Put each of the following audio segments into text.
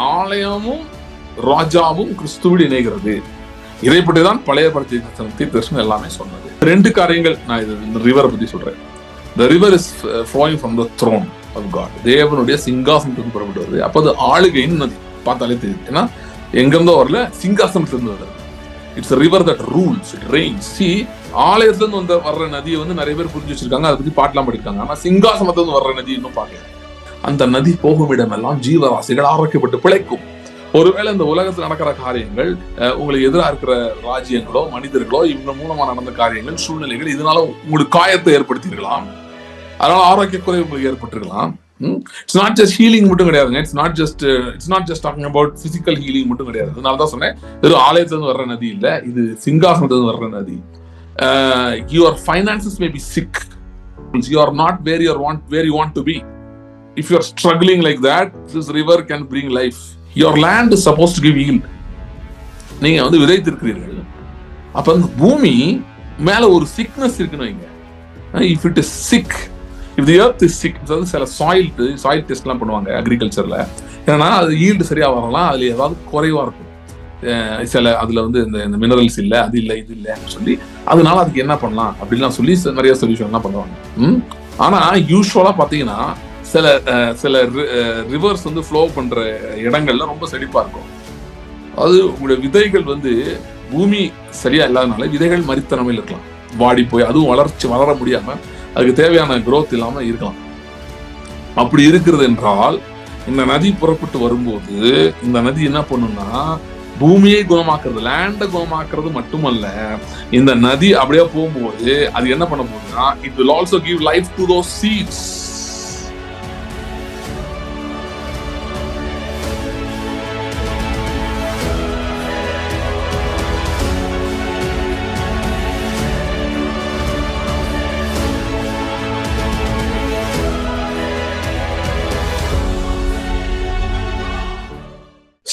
ஆலயமும் ராஜாவும் கிறிஸ்துவோடு இணைகிறது. இதை பற்றி தான் பழைய தீர்க்கதரிசனம் எல்லாமே சொன்னது. ரெண்டு காரியங்கள் நான் இந்த ரிவரை பத்தி சொல்றேன். The river is flowing from the throne of God. தேவனுடைய சிங்காசனத்துக்கு புறப்பட்டு வருது. அப்போ அது ஆளுகையின் நதி பார்த்தாலே தெரியுது. ஏன்னா எங்கிருந்தோ வரல, சிங்காசனத்திலிருந்து வருது. It's a river that rules, it reigns. See, ஆலயத்திலிருந்து வர்ற நதியை நிறைய பேர் புரிஞ்சு வச்சிருக்காங்க, அதை பத்தி பாட்டெல்லாம் படிருக்காங்க. ஆனா சிங்காசனத்திலிருந்து வர்ற நதி இன்னும் பார்க்கல. அந்த நதி போகும் இடமெல்லாம் ஜீவராசிகள் ஆரோக்கியப்பட்டு பிழைக்கும். ஒருவேளை இந்த உலகத்தில் நடக்கிற காரியங்கள், உங்களுக்கு எதிராக இருக்கிற ராஜ்யங்களோ மனிதர்களோ இவங்க மூலமா நடந்த காரியங்கள், சூழ்நிலைகள், இதனால உங்களுக்கு காயத்தை ஏற்படுத்தியிருக்கலாம். அதனால ஆரோக்கிய குறைவு உங்களுக்கு ஏற்பட்டிருக்கலாம். இட்ஸ் நாட் ஜஸ்ட் ஹீலிங் மட்டும் கிடையாதுங்க. It's not just talking about physical healing மட்டும் கிடையாது. அதனாலதான் சொன்னேன், வெறும் ஆலயத்திலிருந்து வர்ற நதி இல்ல, இது சிங்காசனத்திலிருந்து வர்ற நதி. Your finances may be sick. You are not where you want to be. If you are struggling like that, this river can bring life. Your land is supposed to give yield. நீங்க விதைத்திருக்கிறீர்கள். அப்ப அந்த பூமி மேல ஒரு sickness இருக்குன்னு வைங்க. If it is sick, if the earth is sick, சில soil test எல்லாம் பண்ணுவாங்க அக்ரிகல்ச்சர்ல. ஏன்னா அது ஈல்டு சரியா வரலாம், அதுல ஏதாவது குறைவா இருக்கும். சில அதுல இந்த மினரல்ஸ் இல்ல, அது இல்ல, இது இல்லன்னு சொல்லி, அதனால அதுக்கு என்ன பண்ணலாம் அப்படின்லாம் சொல்லி நிறைய சொல்யூஷன் எல்லாம் பண்ணுவாங்க. ஆனா யூஸ்வலா பாத்தீங்கன்னா சில ரிவர்ஸ் ஃப்ளோ பண்ற இடங்கள்ல ரொம்ப செழிப்பா இருக்கும். அது உங்களுடைய விதைகள் பூமி சரியா இல்லாதனால விதைகள் மரித்தனமையில் இருக்கலாம், வாடி போய், அதுவும் வளர முடியாம அதுக்கு தேவையான growth இல்லாம இருக்கலாம். அப்படி இருக்கிறது என்றால், இந்த நதி புறப்பட்டு வரும்போது இந்த நதி என்ன பண்ணும்னா, பூமியை குணமாக்குறது, லேண்ட குணமாக்குறது மட்டுமல்ல, இந்த நதி அப்படியே போகும்போது அது என்ன பண்ண போகுதுன்னா, it will also give life to those seeds.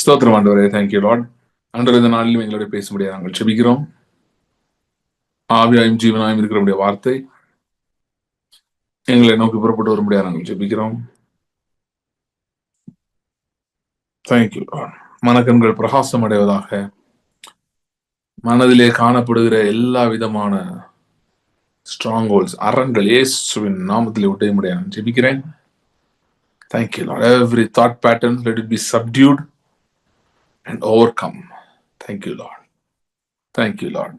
ஸ்தோத்திரம் ஆண்டவரே, தேங்க்யூ லார்ட். ஆண்டவரே, இந்த நாளிலும் எங்களோட பேச முடியாது நாங்கள் ஜெபிக்கிறோம். ஆவியாயும் ஜீவனாயும் இருக்கிற வார்த்தை எங்களை நோக்கி புறப்பட்டு வர முடியாது நாங்கள் ஜெபிக்கிறோம். Thank you Lord. மனக்கண்கள் பிரகாசம் அடைவதாக. மனதிலே காணப்படுகிற எல்லா விதமான ஸ்ட்ராங் ஹோல்ஸ், அரண்கள் இயேசுவின் நாமத்திலே உடைய முடியாது ஜெபிக்கிறேன். Thank you Lord. Every thought pattern, let it be subdued and overcome. Thank you Lord. Thank you Lord.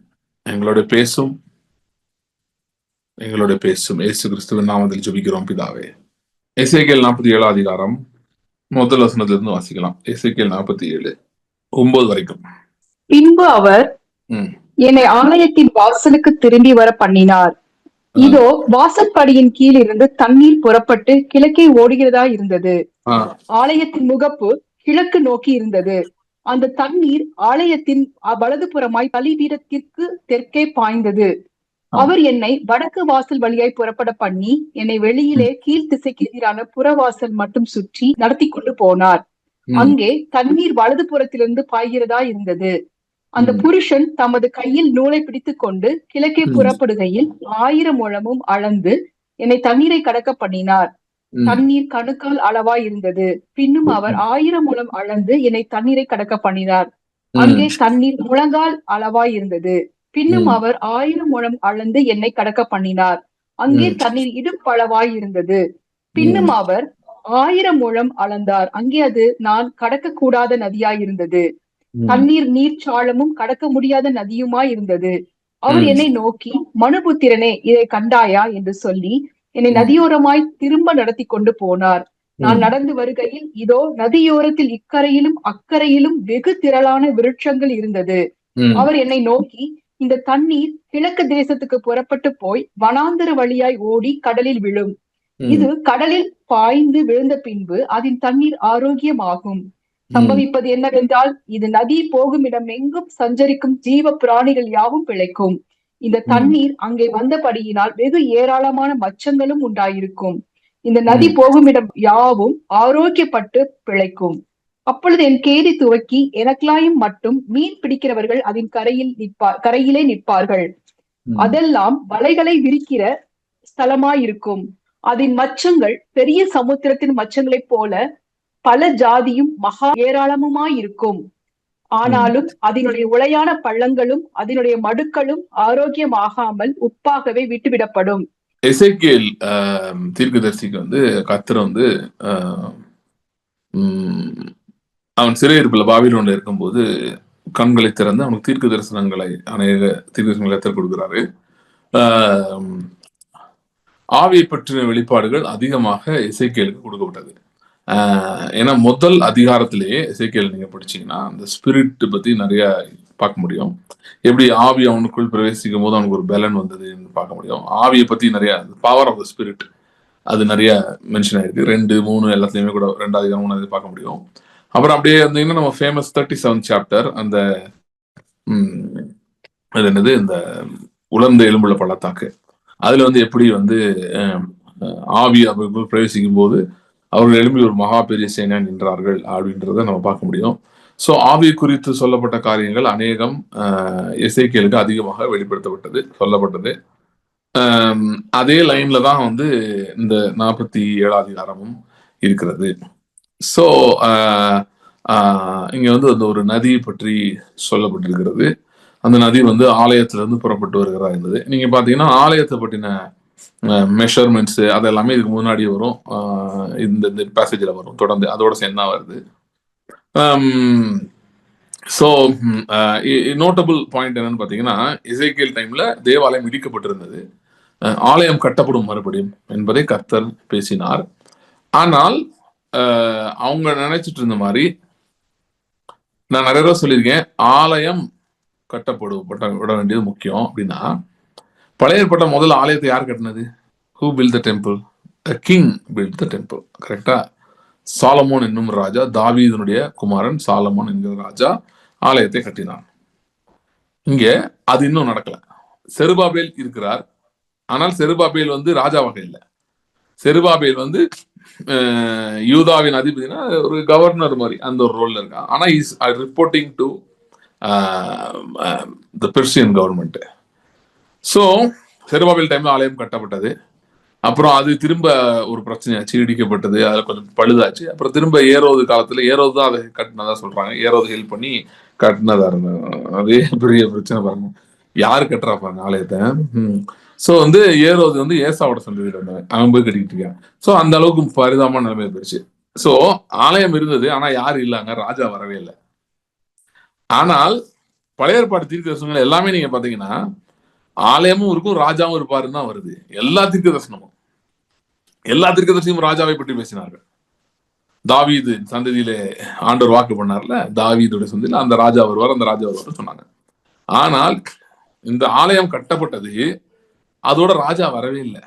எங்களோட பேசும் இயேசு கிறிஸ்துவின் நாமத்தில் ஜெபிக்கிறோம் பிதாவே. எசேக்கியேல் 47 அதிகாரம் முதல் வசனத்திலிருந்து வாசிக்கலாம். எசேக்கியேல் 47 9 வரைக்கும். பின்பு அவர் என்னை ஆலயத்தின் வாசலுக்கு திரும்பி வர பண்ணினார். இதோ வாசற்படியின் கீழ் இருந்து தண்ணீர் புறப்பட்டு கிழக்கே ஓடுகிறதா இருந்தது. ஆலயத்தின் முகப்பு கிழக்கு நோக்கி இருந்தது. அந்த தண்ணீர் ஆலயத்தின் வலதுபுறமாய் பலிபீடத்திற்கு தெற்கே பாய்ந்தது. அவர் என்னை வடக்கு வாசல் வழியாய் புறப்பட பண்ணி என்னை வெளியிலே கீழ் திசைக்கு எதிரான புறவாசல் மட்டும் சுற்றி நடத்தி கொண்டு போனார். அங்கே தண்ணீர் வலதுபுறத்திலிருந்து பாய்கிறதா இருந்தது. அந்த புருஷன் தமது கையில் நூலை பிடித்துக் கொண்டு கிழக்கே புறப்படுகையில் 1000 முழமும் அளந்து என்னை தண்ணீரை கடக்க பண்ணினார். தண்ணீர் கணுக்கால் அளவாய் இருந்தது. பின்னும் அவர் 1000 முழம் அளந்து என்னை தண்ணீரை கடக்க பண்ணினார். அங்கே தண்ணீர் முழங்கால் அளவாய் இருந்தது. பின்னும் அவர் 1000 முழம் அளந்து என்னை கடக்க பண்ணினார். அங்கே தண்ணீர் இடுப்பளவாய் இருந்தது. பின்னும் அவர் 1000 முழம் அளந்தார். அங்கே அது நான் கடக்க கூடாத நதியாய் இருந்தது. தண்ணீர் நீர்ச்சாளமும் கடக்க முடியாத நதியுமாய் இருந்தது. அவர் என்னை நோக்கி, மனுபுத்திரனே, இதை கண்டாயா என்று சொல்லி என்னை நதியோரமாய் திரும்ப நடத்தி கொண்டு போனார். நான் நடந்து வருகையில் இதோ நதியோரத்தில் இக்கரையிலும் அக்கறையிலும் வெகு திரளான விருட்சங்கள் இருந்தது. அவர் என்னை நோக்கி, இந்த தண்ணீர் கிழக்கு தேசத்துக்கு புறப்பட்டு போய் வனாந்தர வழியாய் ஓடி கடலில் விழும். இது கடலில் பாய்ந்து விழுந்த பின்பு அதன் தண்ணீர் ஆரோக்கியமாகும். சம்பவிப்பது என்னவென்றால், இது நதி போகும் இடம் எங்கும் சஞ்சரிக்கும் ஜீவ பிராணிகள் யாவும் பிழைக்கும். இந்த தண்ணீர் அங்கே வந்தபடியினால் வெகு ஏராளமான மச்சங்களும் உண்டாயிருக்கும். இந்த நதி போகும் இடம் யாவும் ஆரோக்கியப்பட்டு பிழைக்கும். அப்பொழுது என் கேதி துவக்கி எனக்கலாயும் மட்டும் மீன் பிடிக்கிறவர்கள் அதன் கரையிலே நிற்பார்கள். அதெல்லாம் வலைகளை விரிக்கிற ஸ்தலமாயிருக்கும். அதன் மச்சங்கள் பெரிய சமுத்திரத்தின் மச்சங்களைப் போல பல ஜாதியும் மகா ஏராளமுமாயிருக்கும். ஆனாலும் அதனுடைய உளையான பள்ளங்களும் அதனுடைய மடுக்களும் ஆரோக்கியமாகாமல் உப்பாகவே விட்டுவிடப்படும். எசேக்கியேல் தீர்க்கதரிசிக்கு வந்து கர்த்தர் வந்து அவன் சிறையிருப்புல பாபிலோன்ல இருக்கும்போது கண்களை திறந்து அவனுக்கு தீர்க்க தரிசனங்களை அநேக தீர்க்க தரிசனங்களை கற்றுக் கொடுக்கிறாரு. ஆவியை பற்றின வெளிப்பாடுகள் அதிகமாக எசேக்கியேலுக்கு கொடுக்கப்பட்டது. ஏன்னா முதல் அதிகாரத்திலேயே எசேக்கியேல் நீங்க படிச்சீங்கன்னா அந்த ஸ்பிரிட் பத்தி நிறைய பார்க்க முடியும். எப்படி ஆவி அவனுக்குள் பிரவேசிக்கும் போது அவனுக்கு ஒரு பலன் வந்ததுன்னு பார்க்க முடியும். ஆவியை பத்தி நிறைய பவர் ஆஃப் த ஸ்பிரிட் அது நிறைய மென்ஷன் ஆயிருக்கு. 2, 3 எல்லாத்துலயுமே கூட 2வது அதிகாரம் 3வது பார்க்க முடியும். அப்புறம் அப்படியே இருந்தீங்கன்னா நம்ம ஃபேமஸ் 37th சாப்டர் அந்த அது என்னது இந்த உலர்ந்த எலும்புள்ள பள்ளத்தாக்கு அதுல வந்து எப்படி வந்து ஆவி அவர்கள் பிரவேசிக்கும் போது அவர்கள் எழும்பி ஒரு மகா பெரிய சேனா நின்றார்கள் அப்படின்றத நம்ம பார்க்க முடியும். ஸோ ஆவி குறித்து சொல்லப்பட்ட காரியங்கள் அநேகம் எசேக்கியேலுக்கு அதிகமாக வெளிப்படுத்தப்பட்டது சொல்லப்பட்டது. அதே லைன்ல தான் வந்து இந்த 47வது அதிகாரமும் இருக்கிறது. ஸோ இங்க வந்து அந்த ஒரு நதியை பற்றி சொல்லப்பட்டிருக்கிறது. அந்த நதி வந்து ஆலயத்திலிருந்து புறப்பட்டு வருகிறதா இருந்தது. நீங்க பாத்தீங்கன்னா ஆலயத்தை பற்றின மெஷர்மெண்ட்ஸ் அது எல்லாமே இதுக்கு முன்னாடி வரும். இந்த பேசேஜில் வரும் தொடர்ந்து அதோட சேர்ந்தா வருது. ஸோ நோட்டபிள் பாயிண்ட் என்னன்னு பாத்தீங்கன்னா எசேக்கியேல் டைம்ல தேவாலயம் இடிக்கப்பட்டிருந்தது. ஆலயம் கட்டப்படும் மறுபடியும் என்பதை கர்த்தர் பேசினார். ஆனால் அவங்க நினைச்சிட்டு இருந்த மாதிரி நான் நிறைய தடவை சொல்லியிருக்கேன், ஆலயம் விட வேண்டியது முக்கியம் அப்படின்னா பழைய ஏற்பாட்ட முதல் ஆலயத்தை யார் கட்டினது? Who built the temple? The king built the temple. கரெக்டா? சாலமோன் என்னும் ராஜா, தாவீதுனுடைய குமாரன் சாலமோன் என்கிற ராஜா ஆலயத்தை கட்டினான். இங்க அது இன்னும் நடக்கல. செருபாபேல் இருக்கிறார். ஆனால் செருபாபேல் வந்து ராஜாவாக இல்லை. செருபாபேல் வந்து யூதாவின் அதிபதினா ஒரு கவர்னர் மாதிரி அந்த ஒரு ரோல்ல இருக்கான். ஆனா is reporting to the Persian government. So Zerubbabel டைம்ல ஆலயம் கட்டப்பட்டது. அப்புறம் அது திரும்ப ஒரு பிரச்சனையாச்சு, இடிக்கப்பட்டது, அதில் கொஞ்சம் பழுதாச்சு. அப்புறம் திரும்ப ஏரோது காலத்துல ஏரோது தான் அதை கட்டினதா சொல்றாங்க. ஏரோது ஹெல்ப் பண்ணி கட்டினதா இருந்தாங்க. அதே பெரிய பிரச்சனை பாருங்க, யாரு கட்டுறா பாருங்க ஆலயத்தை. ஸோ வந்து ஏரோது வந்து ஏசாவோட சந்ததியில் இருந்தாங்க, அவன் போய் கட்டிக்கிட்டு இருக்கான். ஸோ அந்த அளவுக்கு பரிதாபமான நிலைமை போயிடுச்சு. ஸோ ஆலயம் இருந்தது, ஆனா யாரு இல்லாங்க, ராஜா வரவே இல்லை. ஆனால் பழைய ஏற்பாடு தீர்க்கதரிசனங்கள் எல்லாமே நீங்க பாத்தீங்கன்னா ஆலயமும் இருக்கும் ராஜாவும் இருப்பாருன்னு தான் வருது. எல்லா தீர்க்கதரிசியும் ராஜாவை பற்றி பேசினார்கள். தாவீது சந்ததியிலே ஆண்டவர் வாக்கு பண்ணார்ல, தாவீதுடைய சந்ததியில அந்த ராஜா வருவார், அந்த ராஜா வருவார் சொன்னாங்க. ஆனால் இந்த ஆலயம் கட்டப்பட்டது, அதோட ராஜா வரவே இல்லை.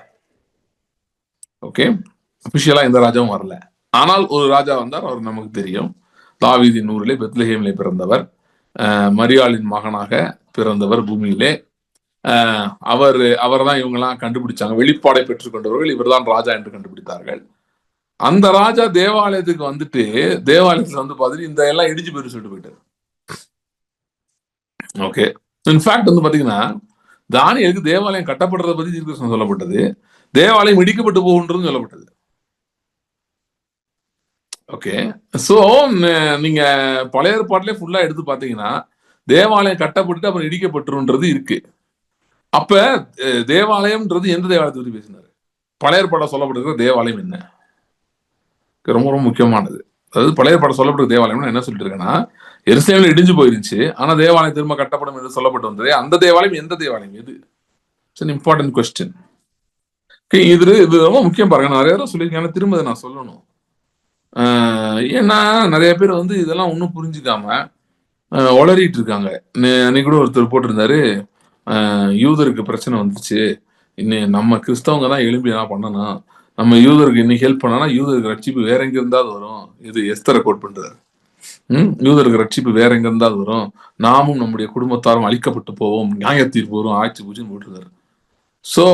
ஓகே, அபிஷியலா எந்த ராஜாவும் வரல. ஆனால் ஒரு ராஜா வந்தார், அவர் நமக்கு தெரியும். தாவீதின் ஊரிலே பெத்லஹேமிலே பிறந்தவர், மரியாளின் மகனாக பிறந்தவர் பூமியிலே. அவர் தான் இவங்கெல்லாம் கண்டுபிடிச்சாங்க. வெளிப்பாடை பெற்றுக்கொண்டவர்கள் இவர் தான் ராஜா என்று கண்டுபிடித்தார்கள். அந்த ராஜா தேவாலயத்துக்கு வந்துட்டு தேவாலயத்துல வந்து பாத்தீங்கன்னா இந்த எல்லாம் இடிஞ்சு போயிட்டு சொல்லிட்டு போயிட்டாரு. ஓகே, இன்ஃபேக்ட் வந்து பாத்தீங்கன்னா தானியேலுக்கு தேவாலயம் கட்டப்படுறத பத்தி தீர்க்கதரிசனம் சொல்லப்பட்டது, தேவாலயம் இடிக்கப்பட்டு போகுன்றது சொல்லப்பட்டது. ஓகே, சோ நீங்க பழைய ஏற்பாட்டிலே ஃபுல்லா எடுத்து பாத்தீங்கன்னா தேவாலயம் கட்டப்பட்டு அப்புறம் இடிக்கப்பட்டுருன்றது இருக்கு. அப்ப தேவாலயம்ன்றது எந்த தேவாலயத்தை பத்தி பேசினாரு? பழைய ஏற்பாட சொல்லப்பட்டிருக்கிற தேவாலயம் என்ன? ரொம்ப ரொம்ப முக்கியமானது. அதாவது பழைய ஏற்பாட சொல்லப்பட்ட தேவாலயம் என்ன சொல்லிட்டு இருக்கேன்னா, எருசலேம்ல இடிஞ்சு போயிருந்துச்சு, ஆனா தேவாலயம் திரும்ப கட்டப்படும் என்று சொல்லப்பட்டு வந்தது. அந்த தேவாலயம் எந்த தேவாலயம்? எது? It's an important question. இது ரொம்ப முக்கியம் பாருங்க. நான் நிறைய தடவை சொல்லியிருக்கேன், திரும்ப நான் சொல்லணும். ஏன்னா நிறைய பேர் வந்து இதெல்லாம் ஒன்றும் புரிஞ்சுக்காம உளறிட்டு இருக்காங்க. அன்னைக்கு கூட ஒருத்தர் போட்டிருந்தாரு, யூதருக்கு பிரச்சனை வந்துச்சு, இன்னும் நம்ம கிறிஸ்தவங்க தான் எழும்பி என்ன பண்ணணும், நம்ம யூதருக்கு இன்னைக்கு ஹெல்ப் பண்ணனா யூதருக்கு ரட்சிப்பு வேற எங்க இருந்தாவது வரும். இது எஸ்தரை கோட் பண்றாரு. யூதருக்கு ரட்சிப்பு வேற எங்க இருந்தாவது வரும், நாமும் நம்முடைய குடும்பத்தாரும் அழிக்கப்பட்டு போவோம், நியாய தீர்ப்பு வரும், ஆட்சி பூஜைன்னு போட்டிருக்காரு. ஸோ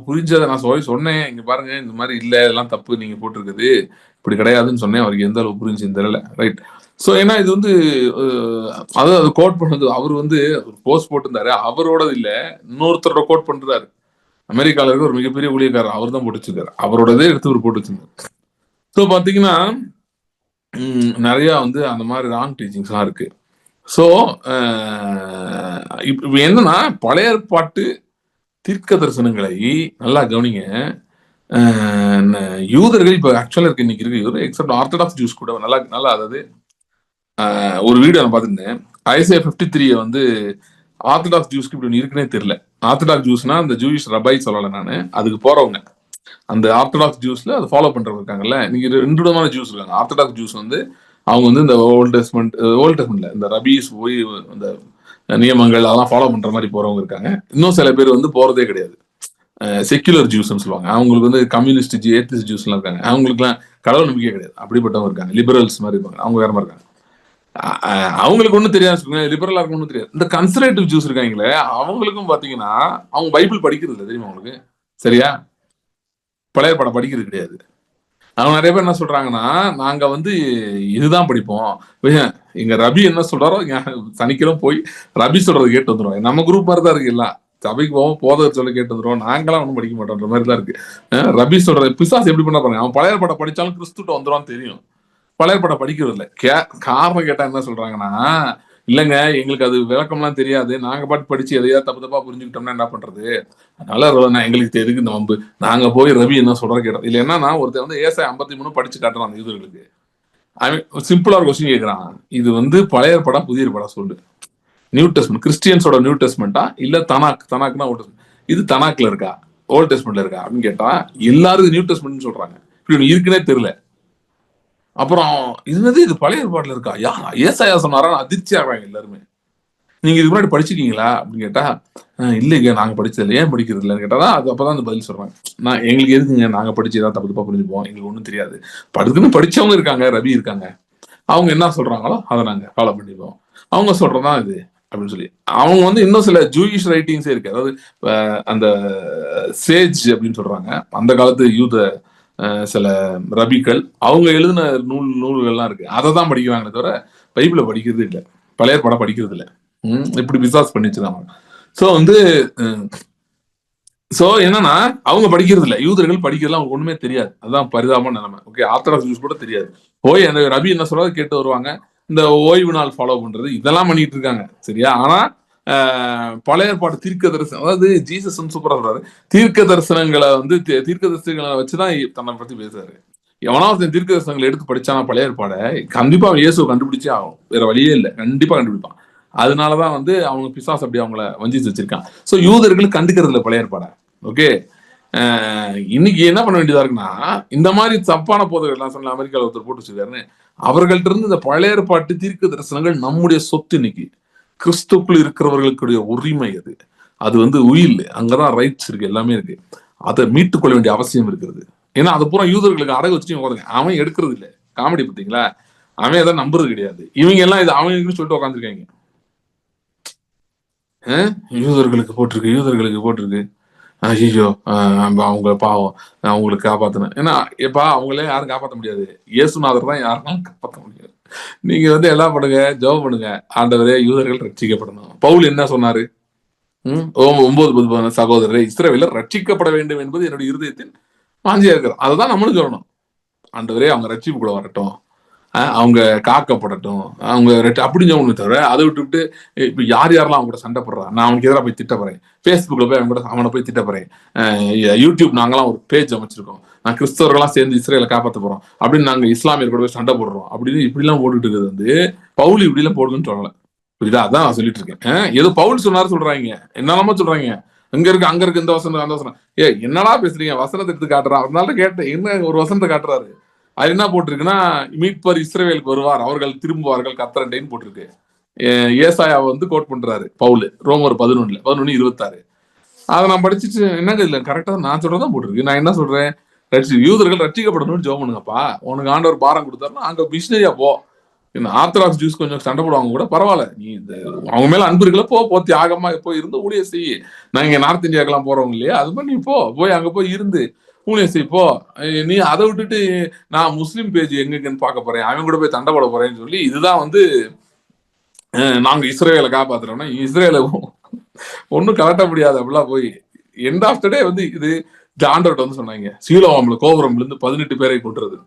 புரிஞ்சதை நான் சொன்னேன், இங்க பாருங்க இந்த மாதிரி இல்லை, இதெல்லாம் தப்பு நீங்க போட்டிருக்குது, இப்படி கிடையாதுன்னு சொன்னேன். அவருக்கு எந்த அளவு புரிஞ்சுன்னு தெரியல. ரைட். ஸோ ஏன்னா இது வந்து அதாவது கோட் பண்ணது அவர் வந்து போஸ்ட் போட்டிருந்தாரு, அவரோடது இல்லை, இன்னொருத்தரோட கோட் பண்றாரு. அமெரிக்கால இருக்க ஒரு மிகப்பெரிய ஊழியக்காரர், அவர் தான் போட்டு வச்சிருக்காரு, அவரோடதே எடுத்து ஒரு போட்டு வச்சிருந்தாரு. ஸோ பாத்தீங்கன்னா நிறைய வந்து அந்த மாதிரி ராங் டீச்சிங்ஸ்லாம் இருக்கு. ஸோ இப்போ என்னன்னா பழைய ஏற்பாட்டு தீர்க்க தரிசனங்களை நல்லா கவனிங்க. யூதர்கள் இப்போ ஆக்சுவலா இருக்கு இன்னைக்கு இருக்கு யூதர் எக்ஸப்ட் ஆர்த்தடாக்ஸ் ஜூஸ் கூட நல்லா நல்லா அதாவது ஒரு வீடியோ நான் பார்த்துருந்தேன். ஐசியா 53 வந்து ஆர்த்தடாக்ஸ் ஜூஸ்க்கு இப்படி ஒன்று இருக்குன்னே தெரியல. ஆர்த்தடாக்ஸ் ஜூஸ்னா அந்த ஜூயிஷ் ரபை சொல்லலை நான், அதுக்கு போறவங்க அந்த ஆர்த்தடாக்ஸ் ஜூஸ்ல அதை ஃபாலோ பண்றவங்க இருக்காங்கல்ல. இன்னைக்கு 2 விதமான ஜூஸ் இருக்காங்க. ஆர்த்தடாக்ஸ் ஜூஸ் வந்து அவங்க வந்து இந்த ஓல்ட் டெஸ்ட்மெண்ட்ல இந்த ரபீஸ் போய் இந்த நியமங்கள் அதெல்லாம் ஃபாலோ பண்ற மாதிரி போறவங்க இருக்காங்க. இன்னும் சில பேர் வந்து போறதே கிடையாது, செக்யுலர் ஜூஸ்ன்னு சொல்லுவாங்க. அவங்களுக்கு வந்து கம்யூனிஸ்ட் ஏத்திஸ்ட் ஜூஸ்லாம் இருக்காங்க. அவங்களுக்குலாம் கடவுள் நம்பிக்கை கிடையாது, அப்படிப்பட்டவங்க இருக்காங்க. லிபரல்ஸ் மாதிரி இருப்பாங்க, அவங்க வேற மாதிரி இருக்காங்க. அவங்களுக்கு ஒன்றும் தெரியாது, லிபரலா இருக்கும் ஒன்றும் தெரியாது. இந்த கன்சர்வேட்டிவ் ஜூஸ் இருக்காங்களே அவங்களுக்கும் பாத்தீங்கன்னா அவங்க பைபிள் படிக்கிறது இல்லை, தெரியுமா உங்களுக்கு? சரியா, பழைய படம் படிக்கிறது கிடையாது. அவங்க நிறைய பேர் என்ன சொல்றாங்கன்னா நாங்க வந்து இதுதான் படிப்போம், எங்க ரபி என்ன சொல்றாரோ சனிக்கிழமை போய் ரபி சொல்றது கேட்டு வந்துடும். நம்ம குரூப் மாதிரி தான் இருக்கு எல்லாம், சபைக்கு போவோம் போதர் சொல்ல கேட்டு வந்துடும், நாங்களாம் ஒன்றும் படிக்க மாட்டோன்ற மாதிரி தான் இருக்கு. ரபி சொல்றது பிசாஸ் எப்படி பண்ண பாருங்க, அவன் பழைய படம் படிச்சாலும் கிறிஸ்துட்ட வந்துடுவான்னு தெரியும், பழைய படம் படிக்கிறது இல்லை. காரணம் கேட்டா என்ன சொல்றாங்கன்னா, இல்லைங்க எங்களுக்கு அது விளக்கம்லாம் தெரியாது, நாங்க பாட்டு படிச்சு எதையா தப்பு தப்பா புரிஞ்சுக்கிட்டோம்னா என்ன பண்றது, அதனால நான் எங்களுக்கு எதுக்கு இந்த வம்பு, நாங்க போய் ரவி என்ன சொல்ற கேட்டோம். இல்ல என்னன்னா ஒருத்தர் வந்து ஏசாயா 53 படிச்சு காட்டுறான் அந்த யூதர்களுக்கு. சிம்பிளா ஒரு கொஸ்டின் கேட்கறான், இது வந்து பழைய படம் புதிய படம் சொல்லு, நியூ டெஸ்ட்மெண்ட் கிறிஸ்டியன்ஸோட நியூ டெஸ்ட்மெண்டா இல்ல தனாக்னா ஓல்ட் டெஸ்ட்மெண்ட், இது தனாக்ல இருக்கா ஓல்ட் டெஸ்ட்மெண்ட்ல இருக்கா அப்படின்னு கேட்டா எல்லாரும் நியூ டெஸ்ட்மெண்ட் சொல்றாங்க. இப்படி இருக்குன்னே தெரியல. அப்புறம் இது பழைய ஏற்பாடுல இருக்கா, ஏசாயா சொன்னாரா அதிர்ச்சி ஆகிறாங்க எல்லாருமே. நீங்க இதுக்கு முன்னாடி படிச்சிருக்கீங்களா அப்படின்னு கேட்டா இல்லைங்க நாங்க படிச்சது ஏன் படிக்கிறது இல்லைன்னு கேட்டாதான் அது அப்பதான் அந்த பதில் சொல்றாங்க. நான் எங்களுக்கு எதுக்குங்க, நாங்க படிச்சு ஏதாவது தப்பு தப்பா புரிஞ்சுப்போம், எங்களுக்கு ஒன்றும் தெரியாது, படுத்துன்னு படிச்சவங்க இருக்காங்க, ரவி இருக்காங்க, அவங்க என்ன சொல்றாங்களோ அதை நாங்க ஃபாலோ பண்ணிப்போம், அவங்க சொல்றதான் இது அப்படின்னு சொல்லி. அவங்க வந்து இன்னும் சில ஜூயிஷ் ரைட்டிங்ஸே இருக்கு, அதாவது அந்த சேஜ் அப்படின்னு சொல்றாங்க, அந்த காலத்து யூத சில ரபிக்கள் அவங்க எழுதின நூல்கள்லாம் இருக்கு, அதை தான் படிக்கிறாங்களே தவிர பைபிளை படிக்கிறது இல்லை, பழைய படம் படிக்கிறது இல்லை. இப்படி பிசாஸ் பண்ணிச்சுதான். சோ வந்து சோ என்னன்னா அவங்க படிக்கிறது இல்லை, யூதர்கள் படிக்கிறதுலாம் அவங்க ஒண்ணுமே தெரியாது, அதுதான் பரிதாபமான நிலைமை. ஓகே, ஆர்த்தடாக்ஸ் ஜூஸ் கூட தெரியாது, போய் அந்த ரபி என்ன சொல்றது கேட்டு வருவாங்க, இந்த ஓய்வு நாள் ஃபாலோ பண்றது இதெல்லாம் பண்ணிட்டு இருக்காங்க. சரியா, ஆனா பழைய ஏற்பாடு தீர்க்க தரிசனம், அதாவது ஜீசஸ் சூப்பரா சொல்றாரு, தீர்க்க தரிசனங்களை வந்து தீர்க்க தரிசனங்களை வச்சுதான் தன்னை பத்தி பேசுறாரு. எவனா ஒருத்தன் தீர்க்க தரிசனங்களை எடுத்து படிச்சானா பழைய ஏற்பாடை கண்டிப்பா அவன் இயேசுவை கண்டுபிடிச்சே ஆகும், வேற வழியே இல்லை, கண்டிப்பா கண்டுபிடிப்பான். அதனாலதான் வந்து அவங்க பிசாஸ் அப்படி அவங்கள வஞ்சிச்சு வச்சிருக்கான். சோ யூதர்கள் கண்டுக்கிறது இல்லை பழைய ஏற்பாடை. ஓகே, இன்னைக்கு என்ன பண்ண வேண்டியதா இருக்குன்னா, இந்த மாதிரி தப்பான போதகர்கள்லாம் சொன்ன அமெரிக்காவில் ஒருத்தர் போட்டு வச்சிருக்காருன்னு, அவர்கள்ட்ட இருந்து இந்த பழைய ஏற்பாட்டு தீர்க்க தரிசனங்கள் நம்முடைய சொத்து. இன்னைக்கு கிறிஸ்துக்குள் இருக்கிறவர்களுக்குடைய உரிமை அது, அது வந்து உயில், அங்கதான் ரைட்ஸ் இருக்கு, எல்லாமே இருக்கு, அதை மீட்டுக் கொள்ள வேண்டிய அவசியம் இருக்கிறது. ஏன்னா அது பூரா யூதர்களுக்கு அடகு வச்சுட்டு அவன் எடுக்கிறது இல்லை. காமெடி பார்த்தீங்களா, அவன் எதாவது நம்புறது கிடையாது, இவங்க எல்லாம் இது அவங்க சொல்லிட்டு உட்காந்துருக்காங்க. யூதர்களுக்கு போட்டிருக்கு ஐயோ அவங்க பாவம் அவங்களுக்கு காப்பாத்தணும். ஏன்னா எப்பா அவங்களே யாரும் காப்பாற்ற முடியாது, இயேசுநாதர் தான் யாருனாலும் காப்பாற்ற முடியாது. நீங்க வந்து எல்லாம் பண்ணுங்க, ஜெபம் பண்ணுங்க, ஆண்டவரே யூதர்கள் ரட்சிக்கப்படணும். பவுல் என்ன சொன்னாரு? 9:10 சகோதரரே, இஸ்ரவேலர் ரட்சிக்கப்பட வேண்டும் என்பது என்னுடைய இருதயத்தின் வாஞ்சியா இருக்கிறோம். அதுதான் நம்மளும் சொல்லணும். ஆண்டவரே அவங்க ரட்சிப்பு கூட வரட்டும், அவங்க காக்கப்படட்டும், அவங்க அப்படின்னு ஒண்ணு தவிர அதை விட்டுவிட்டு இப்ப யாரெல்லாம் அவங்க கூட சண்டை போடுறான், நான் அவனுக்கு எதிராக போய் திட்ட போறேன், ஃபேஸ்புக்ல போய் அவனை போய் திட்ட போறேன், யூடியூப் நாங்கெல்லாம் ஒரு பேஜ் அமைச்சிருக்கோம், நான் கிறிஸ்தவர்கள்லாம் சேர்ந்து இஸ்ரேலை காப்பாற்ற போறோம் அப்படின்னு நாங்க இஸ்லாமியர் கூட போய் சண்டை போடுறோம் அப்படின்னு இப்படிலாம் போட்டுட்டு இருக்கிறது வந்து பவுல் இப்படி எல்லாம் போடுங்கன்னு சொல்லல. புரியுதா? அதான் நான் சொல்லிட்டு இருக்கேன். ஏதோ பவுல் சொன்னாரு சொல்றாங்க, என்னெல்லாம சொல்றாங்க, அங்க இருக்கு இந்த வசனம் அந்த வசனம். என்னடா பேசுறீங்க, வசனத்தை எடுத்து காட்டுறான். அதனால கேட்டேன், என்ன ஒரு வசனத்தை காட்டுறாரு, அது என்ன போட்டிருக்குன்னா, மீட்பர் இஸ்ரவேலுக்கு வருவார், அவர்கள் திரும்புவார்கள் கர்த்தரண்டைன்னு போட்டிருக்கு. ஏசாயாவை வந்து கோட் பண்றாரு பவுல், ரோமர் 11:26. அதை நான் படிச்சுட்டு என்னங்க இல்லை கரெக்டா நான் சொல்றதான் போட்டிருக்கு. நான் என்ன சொல்றேன், யூதர்கள் ரட்சிக்கப்படணும்னு ஜெபம் பண்ணுங்கப்பா, உனக்கு ஆண்டவர் பாரம் கொடுத்தாருன்னா அங்க மிஷினரியா போ. ஆர்த்தடாக்ஸ் ஜூஸ் கொஞ்சம் சண்டை போடுவாங்க கூட பரவாயில்ல, நீ அவங்க மேல அன்பு இருக்குல்ல, போ தியாகமா போய் இருந்து ஊழிய செய்ய. நான் இங்க நார்த் இந்தியாக்கெல்லாம் போறவங்க இல்லையா, அது மாதிரி நீ போய் அங்க போய் இருந்து ஊழியம் செய்ப்போ. நீ அதை விட்டுட்டு நான் முஸ்லீம் பேஜ் எங்கன்னு பார்க்க போறேன், அவன் கூட போய் சண்டை போட போறேன்னு சொல்லி, இதுதான் வந்து நாங்க இஸ்ரேலை காப்பாத்துறோம்னா இஸ்ரேலை ஒன்னும் கலட்ட முடியாது. அப்படிலாம் போய் எண்ட் ஆஃப் த டே வந்து இது ஆண்டவர்கிட்ட வந்து சொன்னாங்க, சீலோவாம்ல கோபுரம்ல இருந்து 18 பேரை கொட்டுறது,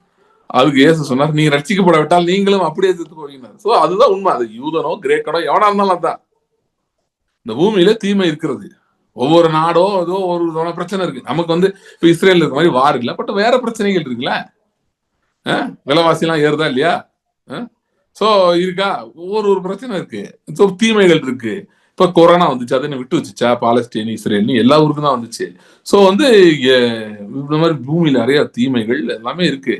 அதுக்கு இயேசு சொன்னார், நீங்க ரட்சிக்கப்படாவிட்டால் நீங்களும் அப்படியே செத்து போவீங்க. சோ அதுதான் உண்மை. அது யூதனோ கிரேக்கனோ எவனா இருந்தாலும் அதுதான். இந்த பூமியில தீமை இருக்கிறது. ஒவ்வொரு நாடோ ஏதோ ஒரு விதமான பிரச்சனை இருக்கு. நமக்கு வந்து இப்ப இஸ்ரேல் இருக்க மாதிரி வார் இல்லை, பட் வேற பிரச்சனைகள் இருக்குல்ல. விலைவாசி எல்லாம் ஏறுதா இல்லையா? சோ இருக்கா, ஒவ்வொரு பிரச்சனை இருக்கு. சோ தீமைகள் இருக்கு. இப்ப கொரோனா வந்துச்சு, அதை விட்டு வச்சுச்சா? பாலஸ்தீன் இஸ்ரேல்னு எல்லா ஊருக்கும் தான் வந்துச்சு. சோ வந்து இந்த மாதிரி பூமியில நிறைய தீமைகள் எல்லாமே இருக்கு.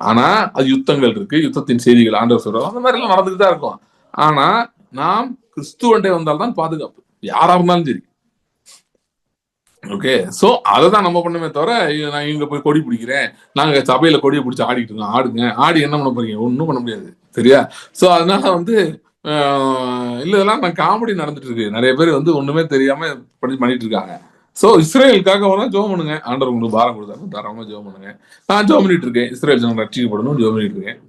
ஆனா அது யுத்தங்கள் இருக்கு, யுத்தத்தின் செய்திகள் ஆண்டவர் சொல்றோம், அந்த மாதிரி எல்லாம் நடந்துட்டு தான் இருக்கும். ஆனா நாம் கிறிஸ்துவண்டை வந்தால்தான் பாதுகாப்பு, யாரா இருந்தாலும் சரி. ஓகே, சோ அதைதான் நம்ம பண்ணுமே தவிர, நான் இங்க போய் கொடி பிடிக்கிறேன், நாங்க சபையில கொடியை பிடிச்சி ஆடிட்டு இருக்கோம், ஆடுங்க, ஆடி என்ன பண்ண போறீங்க? ஒன்னும் பண்ண முடியாது, சரியா? சோ அதனால வந்து இல்ல, இதெல்லாம் நான் காமெடி நடந்துட்டு இருக்கு. நிறைய பேர் வந்து ஒண்ணுமே தெரியாம பண்ணிட்டு இருக்காங்க. சோ இஸ்ரேலுக்காக வேணா ஜெபம் பண்ணுங்க, ஆண்டவர் உங்களுக்கு பாரம் கொடுத்தாரு, தாராளமா ஜெபம் பண்ணுங்க. நான் ஜெபம் பண்ணிட்டு இருக்கேன், இஸ்ரேல் ஜனம் ரட்சிக்கப்படணும் ஜெபம் பண்ணிட்டு இருக்கேன்.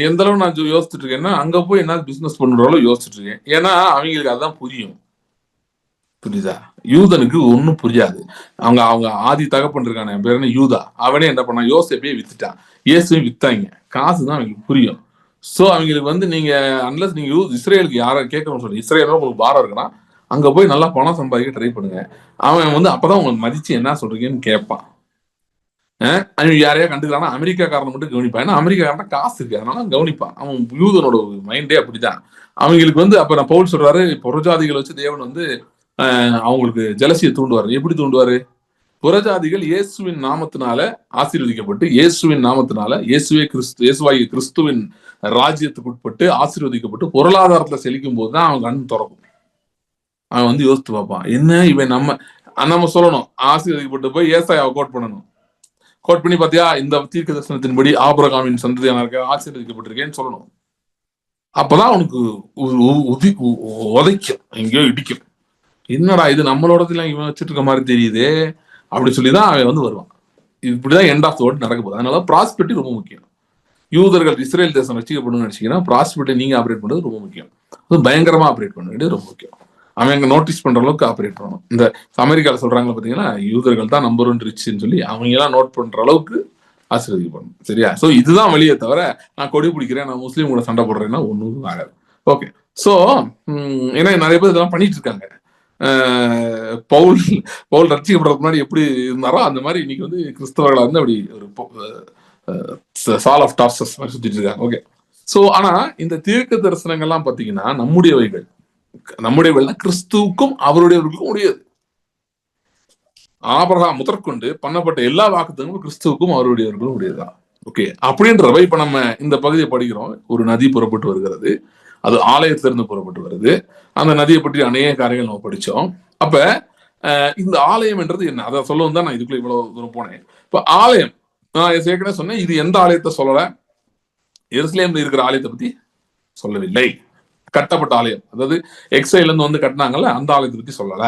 எந்த அளவு நான் யோசிச்சுட்டு இருக்கேன்னா, அங்க போய் என்ன பிசினஸ் பண்றாலும் யோசிச்சுட்டு இருக்கேன். ஏன்னா அவங்களுக்கு அதான் புரியும். புரியுதா? யூதனுக்கு ஒன்னும் புரியாது. அவங்க அவங்க ஆதி தகப்பன் இருக்கான, என் பேர் என்ன, யூதா. அவனே என்ன பண்ணான்? யோசேப்பையே வித்துட்டான், இயேசுவையும் வித்தாங்க. காசுதான் அவங்களுக்கு புரியும். சோ அவங்களுக்கு வந்து நீங்க அன்லஸ் நீங்க இஸ்ரேலுக்கு யாரை கேட்கணும்னு சொல்லி, இஸ்ரேல உங்களுக்கு பாரம் இருக்குன்னா அங்க போய் நல்லா பணம் சம்பாதிக்க ட்ரை பண்ணுங்க. அவன் வந்து அப்பதான் உங்களுக்கு மதிச்சு என்ன சொல்றீங்கன்னு கேட்பான். யாரையா கண்டுக்கிறானா அமெரிக்காக்காரனை மட்டும் கவனிப்பான். ஏன்னா அமெரிக்காக்காரன் காசு இருக்கு, அதனால கவனிப்பான். அவன் யூதனோட மைண்டே அப்படிதான். அவங்களுக்கு வந்து அப்ப நான் பவுல் சொல்றாரு, புறஜாதிகளை வச்சு தேவன் வந்து அவங்களுக்கு ஜலசியை தூண்டுவாரு. எப்படி தூண்டுவாரு? புறஜாதிகள் இயேசுவின் நாமத்தினால ஆசீர்வதிக்கப்பட்டு, இயேசுவின் நாமத்தினால இயேசுவாகிய கிறிஸ்துவின் ராஜ்யத்துக்கு உட்பட்டு ஆசீர்வதிக்கப்பட்டு பொருளாதாரத்துல செழிக்கும் போதுதான் அவன் கண் திறக்கும். அவன் வந்து யோசித்து பார்ப்பான், என்ன இவன் நம்ம சொல்லணும், ஆசீர்வதிக்கப்பட்டு போய் ஏசாயாவை கோட் பண்ணணும். கோட் பண்ணி பாத்தியா, இந்த தீர்க்க தரிசனத்தின்படி ஆபிரகாமின் சந்ததியான ஆசீர்வதிக்கப்பட்டிருக்கேன்னு சொல்லணும். அப்பதான் அவனுக்கு உதைக்கும், எங்கேயோ இடிக்கும். என்னடா இது நம்மளோடதுல இவன் வச்சுட்டு இருக்க மாதிரி தெரியுது அப்படி சொல்லிதான் அவன் வந்து வருவான். இப்படிதான் எண்ட் ஆஃப் த வேர்ல்ட் நடக்க போகுது. அதனால ப்ராஸ்பெரிட்டி ரொம்ப முக்கியம். யூதர்கள் இஸ்ரேல் தேசம் ரசிக்கப்படணும்னு நினைச்சீங்கன்னா ப்ராஸ்பெரிட்டி நீங்க ஆப்ரேட் பண்றது ரொம்ப முக்கியம். அது பயங்கரமா ஆப்ரேட் பண்ண வேண்டியது ரொம்ப முக்கியம். அவன் அங்க நோட்டீஸ் பண்ற அளவுக்கு ஆப்ரேட் பண்ணணும். இந்த அமெரிக்கால சொல்றாங்க பாத்தீங்கன்னா, யூதர்கள் தான் நம்பர் 1 ரிச்னு சொல்லி அவங்க எல்லாம் நோட் பண்ற அளவுக்கு ஆசீர்வதிக்கப்படணும், சரியா? சோ இதுதான் வழியே தவிர, நான் கொடி பிடிக்கிறேன், நான் முஸ்லீம் கூட சண்டை போடுறேன்னா ஒண்ணும் ஆகாது. ஓகே, சோ ஏன்னா நிறைய பேர் இதெல்லாம் பண்ணிட்டு இருக்காங்க. பவுல் ரட்சிக்கப்படுறதுக்கு முன்னாடி எப்படி இருந்தாரோ அந்த மாதிரி இன்னைக்கு வந்து கிறிஸ்தவர்களா வந்து அப்படி ஒரு சால் ஆஃப் டார்சஸ் மாதிரி சுத்திட்டு இருக்காங்க. ஓகே, சோ ஆனா இந்த தீர்க்க தரிசனங்கள்லாம் பாத்தீங்கன்னா நம்முடையவைகள் கிறிஸ்துவுக்கும் அவருடையவர்களுக்கும் உடையது. ஆபிரகாம் முதற்கொண்டு பண்ணப்பட்ட எல்லா வாக்குத்தங்களும் கிறிஸ்துவுக்கும் அவருடையவர்களும் உடையதுதான். ஓகே, அப்படின்றவை இப்ப நம்ம இந்த பகுதியை படிக்கிறோம். ஒரு நதி புறப்பட்டு வருகிறது, அது ஆலயத்திலிருந்து புறப்பட்டு வருது. அந்த நதியை பற்றி அநேக காரியங்கள் நம்ம படிச்சோம். அப்ப இந்த ஆலயம் என்றது என்ன, அதை சொல்லவும் தான் நான் இதுக்குள்ள இவ்வளவு தூரம் போனேன். இப்ப ஆலயம், நான் ஏற்கனவே சொன்னேன், இது எந்த ஆலயத்தை சொல்லல, எருசலேம்ல இருக்கிற ஆலயத்தை பத்தி சொல்லவில்லை. கட்டப்பட்ட ஆலயம், அதாவது எக்ஸைல இருந்து வந்து கட்டினாங்கல்ல, அந்த ஆலயத்தை பத்தி சொல்லல.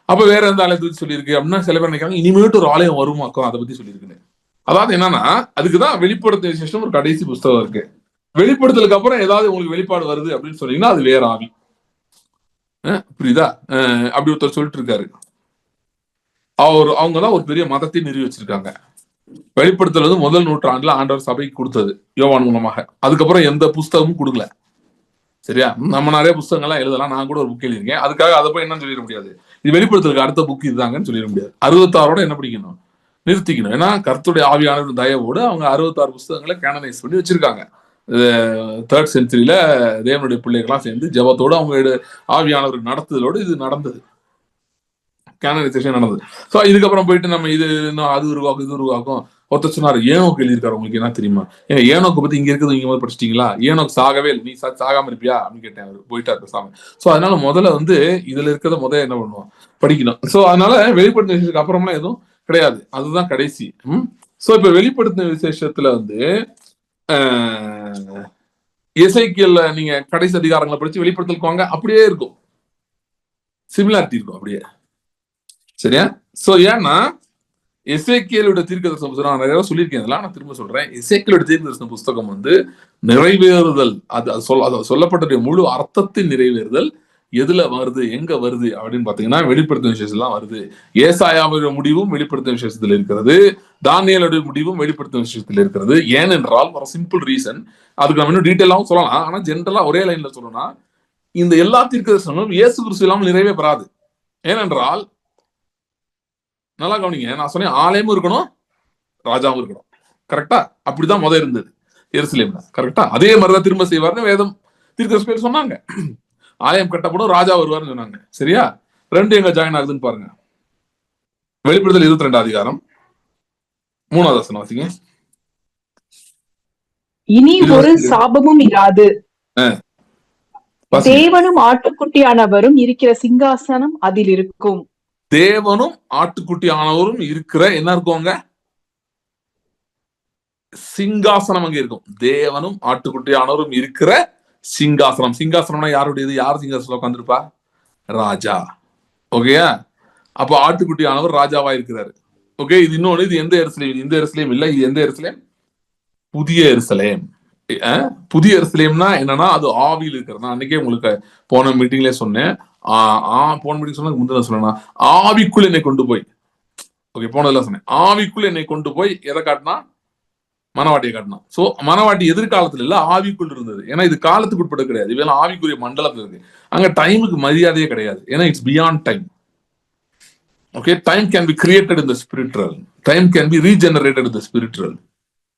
அப்ப வேற எந்த ஆலயத்தை பத்தி சொல்லியிருக்கு அப்படின்னா, சில பேர் நினைக்கிறாங்க இனிமேட்டு ஒரு ஆலயம் வருமாக்கும், அதை பத்தி சொல்லியிருக்குன்னு. அதாவது என்னன்னா, அதுக்குதான் வெளிப்படுத்த விசேஷம் ஒரு கடைசி புஸ்தகம் இருக்கு. வெளிப்படுத்தலுக்கு அப்புறம் ஏதாவது உங்களுக்கு வெளிப்பாடு வருது அப்படின்னு சொன்னீங்கன்னா அது வேற ஆவி. புரியுதா? அப்படி ஒருத்தர் சொல்லிட்டு இருக்காரு. அவங்கதான் ஒரு பெரிய மதத்தை நிறுவி வச்சிருக்காங்க. வெளிப்படுத்தல் வந்து முதல் நூற்றாண்டுல ஆண்டவர் சபைக்கு கொடுத்தது யோவான் மூலமாக. அதுக்கப்புறம் எந்த புஸ்தகமும் கொடுக்கல, சரியா? நம்ம நிறைய புத்தகங்கள்லாம் எழுதலாம், நான் கூட ஒரு புக் எழுதியிருக்கேன். அதுக்காக அதை போய் என்ன சொல்லிட முடியாது, இது வெளிப்படுத்தலுக்கு அடுத்த புக் இதுதாங்கன்னு சொல்லிட முடியாது. 66 என்ன பிடிக்கணும், நிறுத்திக்கணும். ஏன்னா கர்த்தருடைய ஆவியானவர் தயவோடு அவங்க 66 புத்தகங்களை கேனனைஸ் பண்ணி வச்சிருக்காங்க. 3rd செஞ்சுரியில தேவனுடைய பிள்ளைகள்லாம் சேர்ந்து ஜபத்தோடு அவங்க ஆவியானவருக்கு நடத்துதலோடு இது நடந்தது, கேனனைசேஷன் நடந்தது. ஸோ இதுக்கப்புறம் போயிட்டு நம்ம இது அது உருவாக்கும் இது உருவாக்கும். ஒருத்தர் சொன்னார், ஏனோக்கு எழுதியிருக்காரு, உங்களுக்கு என்ன தெரியுமா? ஏன்னா ஏனோக்கு பத்தி இங்க இருக்குது, இங்க மாதிரி படிச்சிட்டீங்களா? ஏனோக்கு சாகவே இல்லை, நீ சாகாம இருப்பியா அப்படின்னு கேட்டேன். அவர் போயிட்டார் பேசாம. ஸோ அதனால முதல்ல வந்து இதுல இருக்கிறத முதல்ல என்ன பண்ணுவோம், படிக்கணும். ஸோ அதனால வெளிப்படுத்தின விசேஷத்துக்கு அப்புறம்லாம் எதுவும் கிடையாது, அதுதான் கடைசி. ஸோ இப்ப வெளிப்படுத்தின விசேஷத்துல வந்து எசேக்கியேல்ல நீங்க கடைசி அதிகாரங்களை படிச்சு வெளிப்படுத்தலுக்கு வாங்க, அப்படியே இருக்கும், சிமிலாரிட்டி இருக்கும் அப்படியே, சரியா? சோ ஏன்னா எசேக்கியேலோட தீர்க்கதரிசன புத்தகம் நான் நிறைய சொல்லியிருக்கேன், இதெல்லாம் நான் திரும்ப சொல்றேன். எசேக்கியேலோட தீர்க்கதரிசன புஸ்தகம் வந்து நிறைவேறுதல், அது சொல்லப்பட்ட முழு அர்த்தத்தின் நிறைவேறுதல் எதுல வருது, எங்க வருது அப்படின்னு பாத்தீங்கன்னா வெளிப்படுத்தும் விசேஷம் வருது. ஏசாயாவுடைய முடிவும் வெளிப்படுத்தும் விசேஷத்தில் இருக்கிறது, தானியேலுடைய முடிவும் வெளிப்படுத்தும் விசேஷத்தில் இருக்கிறது. ஏனென்றால் ஒரு சிம்பிள் ரீசன், அதுக்கு நம்ம இன்னும் டீட்டெயிலாவும் சொல்லலாம். ஆனா ஜென்ரலா ஒரே லைன்ல சொல்லணும்னா, இந்த எல்லா தீர்க்கதரிசனங்களும் இயேசு கிறிஸ்து இல்லாமல் நிறைவே பெறாது. ஏனென்றால் நல்லா கவனிங்க, நான் சொன்னேன் ஆலயமும் இருக்கணும், ராஜாவும் இருக்கணும். கரெக்டா? அப்படிதான் முதல் இருந்தது எருசலேம்ல. கரெக்டா? அதே மாதிரிதான் திரும்ப செய்வார்னு வேதம் தீர்க்கதரிசிகள் சொன்னாங்க. ஆலயம் கட்டப்படும், ராஜா வருவார்னு சொன்னாங்க. சரியா? ரெண்டு எங்க ஜாயின் ஆகுதுன்னு பாருங்க. வெளிப்படுத்தல் 22 அதிகாரம் 3வது வசனம் வாசிங்க. இனி ஒரு சாபமும் இராது, தேவனும் ஆட்டுக்குட்டியானவரும் இருக்கிற சிங்காசனம் அதில் இருக்கும். தேவனும் ஆட்டுக்குட்டியானவரும் இருக்கிற என்ன இருக்குவாங்க? சிங்காசனம் அங்க இருக்கும். தேவனும் ஆட்டுக்குட்டியானவரும் இருக்கிற சிங்காசனம். சிங்காசனம்னா யாருடையது? யார் சிங்காசனம் உட்காந்துருப்பா? ராஜா. ஓகேயா? அப்ப ஆட்டுக்குட்டியானவர் ராஜாவா இருக்கிறாரு. ஓகே, இது இன்னொன்னு, இது எந்த எருசலேம்? இந்த எருசலேம் இல்ல, இது எந்த எருசலேம்? புதிய எருசலேம். புதிய எருசலேம்னா என்னன்னா அது ஆவியில் இருக்கிறது. நான் அன்னைக்கே உங்களுக்கு போன மீட்டிங்ல சொன்னேன். போன மீட்டிங் சொன்னா முந்தின சொன்னா ஆவிக்குள் என்னை கொண்டு போய், ஓகே போனதெல்லாம் சொன்னேன், ஆவிக்குள் என்னை கொண்டு போய் எதை காட்டினா? மனவாட்டியை காட்டினான். சோ மனவாட்டி எதிர்காலத்துல இல்ல, ஆவிக்குள் இருந்தது. ஏன்னா இது காலத்துக்கு உட்பட கிடையாது, இதெல்லாம் ஆவிக்குரிய மண்டலத்துல இருக்கு. அங்க டைமுக்கு மரியாதையே கிடையாது. ஏன்னா it's beyond time. Okay, time can be created in the spiritual, time can be regenerated in the spiritual.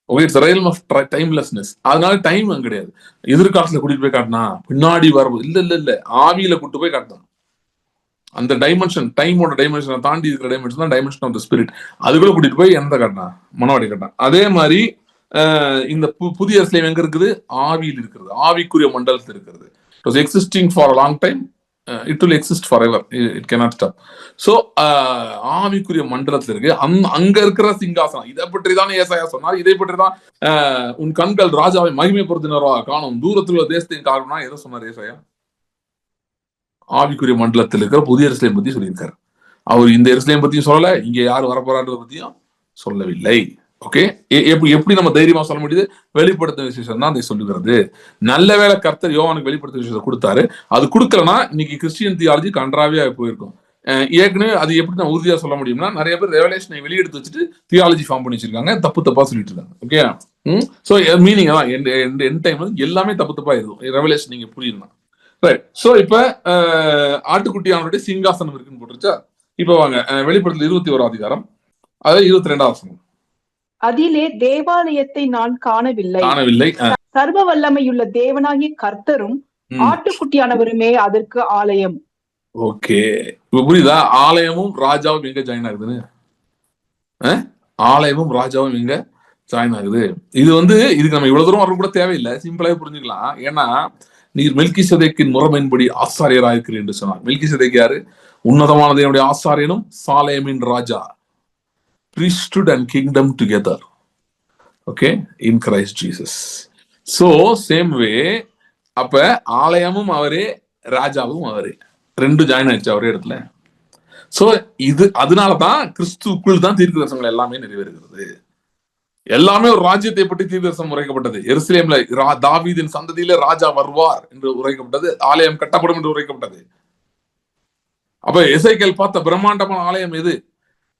Okay, it's realm of timelessness. அதனால டைம் அங்க கிடையாது. எதிர்காலத்துல கூட்டிட்டு போய் காட்டினா பின்னாடி வரும், இல்ல இல்ல இல்ல, ஆவியில கூட்டு போய் காட்டினான். அந்த டைமென்ஷன், டைமோட டைமென்ஷனை தாண்டி இருக்கிற டைமென்ஷன் தான் டைமென்ஷன் ஆஃப் த ஸ்பிரிட். அதுக்குள்ள கூட்டிட்டு போய் எந்த காட்டினா? மனவாடி காட்டினான். அதே மாதிரி இந்த புதிய எருசலேம் எங்க இருக்குது? ஆவியில் இருக்கிறது, ஆவிக்குரிய மண்டலத்தில் இருக்கிறது. It was existing for a long time, it will exist forever, it cannot stop. So ஆவிக்குரிய மண்டலத்தில் இருக்கு. அங்க இருக்கிற சிங்காசனம், இதை பற்றி தான் ஏசாயா சொன்னார். இதை பற்றி தான் உன் கண்கள் ராஜாவை மகிமைப்படுத்தினராக காணும், தூரத்தில் உள்ள தேசத்தின் காரணம்னா எதை சொன்னார் ஏசாயா? ஆவிக்குரிய மண்டலத்தில் இருக்கிற புதிய எருசலேம் பத்தி சொல்லியிருக்காரு. அவர் இந்த எருசலேம் பத்தியும் சொல்லல, இங்க யார் வரப்போறான்றத பத்தியும் சொல்லவில்லை. ஓகே, எப்படி நம்ம தைரியமா சொல்ல முடியுது? வெளிப்படுத்த விசேஷம் தான் அதை சொல்லுகிறது. நல்ல வேளை கர்த்தர் யோவானுக்கு வெளிப்படுத்த விசேஷம் கொடுத்தாரு. அது கொடுக்கலன்னா இன்னைக்கு கிறிஸ்டியன் தியாலஜி கன்றாவே போயிருக்கும். ஏற்கனவே அது எப்படி நான் உறுதியா சொல்ல முடியும்னா, நிறைய பேர் ரெவலேஷனை வெளியெடுத்து வச்சுட்டு தியாலஜி ஃபார்ம் பண்ணி வச்சிருக்காங்க, தப்பு தப்பா சொல்லிட்டு இருக்காங்க. ஓகே, சோ மீனிங் தான் என் டைம் எல்லாமே தப்பு தப்பா இருக்கும். ரெவலேஷன் நீங்க புரியணும். ரைட். சோ இப்ப ஆட்டுக்குட்டியானுடைய சிங்காசனம் இருக்குன்னு போட்டுருச்சா? இப்ப வாங்க வெளிப்படுத்தல் 21 அதிகாரம், அதாவது 22வது வசனம். அதிலே தேவாலயத்தை நான் காணவில்லை, சர்வ வல்லமையுள்ள தேவனாகிய கர்த்தரும் ஆட்டுக்குட்டியானவருமே அதற்கு ஆலயம். ஓகே, இப்ப புரியுதா? ஆலயமும் ராஜாவும் எங்க ஜாயின் ஆகுதுன்னு? ஆலயமும் ராஜாவும் எங்க ஜாயின் ஆகுது? இது இதுக்கு நம்ம இவ்வளவு தூரம் வர கூட தேவையில்லை, சிம்பிளாவே புரிஞ்சுக்கலாம். ஏன்னா நீர் மெல்கிசேதேக்கின் முறைமையின்படி ஆசாரியராக இருக்கிறீர் என்று சொன்னார். மெல்கிசேதேக் யாரு? உன்னதமான தேவனுடைய ஆசாரியனும் சாலேமின் ராஜா. priesthood and kingdom together, okay, in Christ Jesus. So same way, அப்ப ஆலயமும் அவரே, ராஜாவும் அவரே, ரெண்டு ஜாயின் ஆயிடுச்சு அவரே இடத்துல. சோ இது அதனாலதான் கிறிஸ்துக்குள் தான் தீர்க்கதரிசனங்கள் எல்லாமே நிறைவேறுகிறது. எல்லாமே ஒரு ராஜ்யத்தை பற்றி தீர்க்கதரிசனம் உரைக்கப்பட்டது. எருசலேம்ல தாவீதின் சந்ததியில ராஜா வருவார் என்று உரைக்கப்பட்டது. ஆலயம் கட்டப்படும் என்று உரைக்கப்பட்டது. அப்ப எசேக்கியேல் பார்த்த பிரம்மாண்டமான ஆலயம் எது?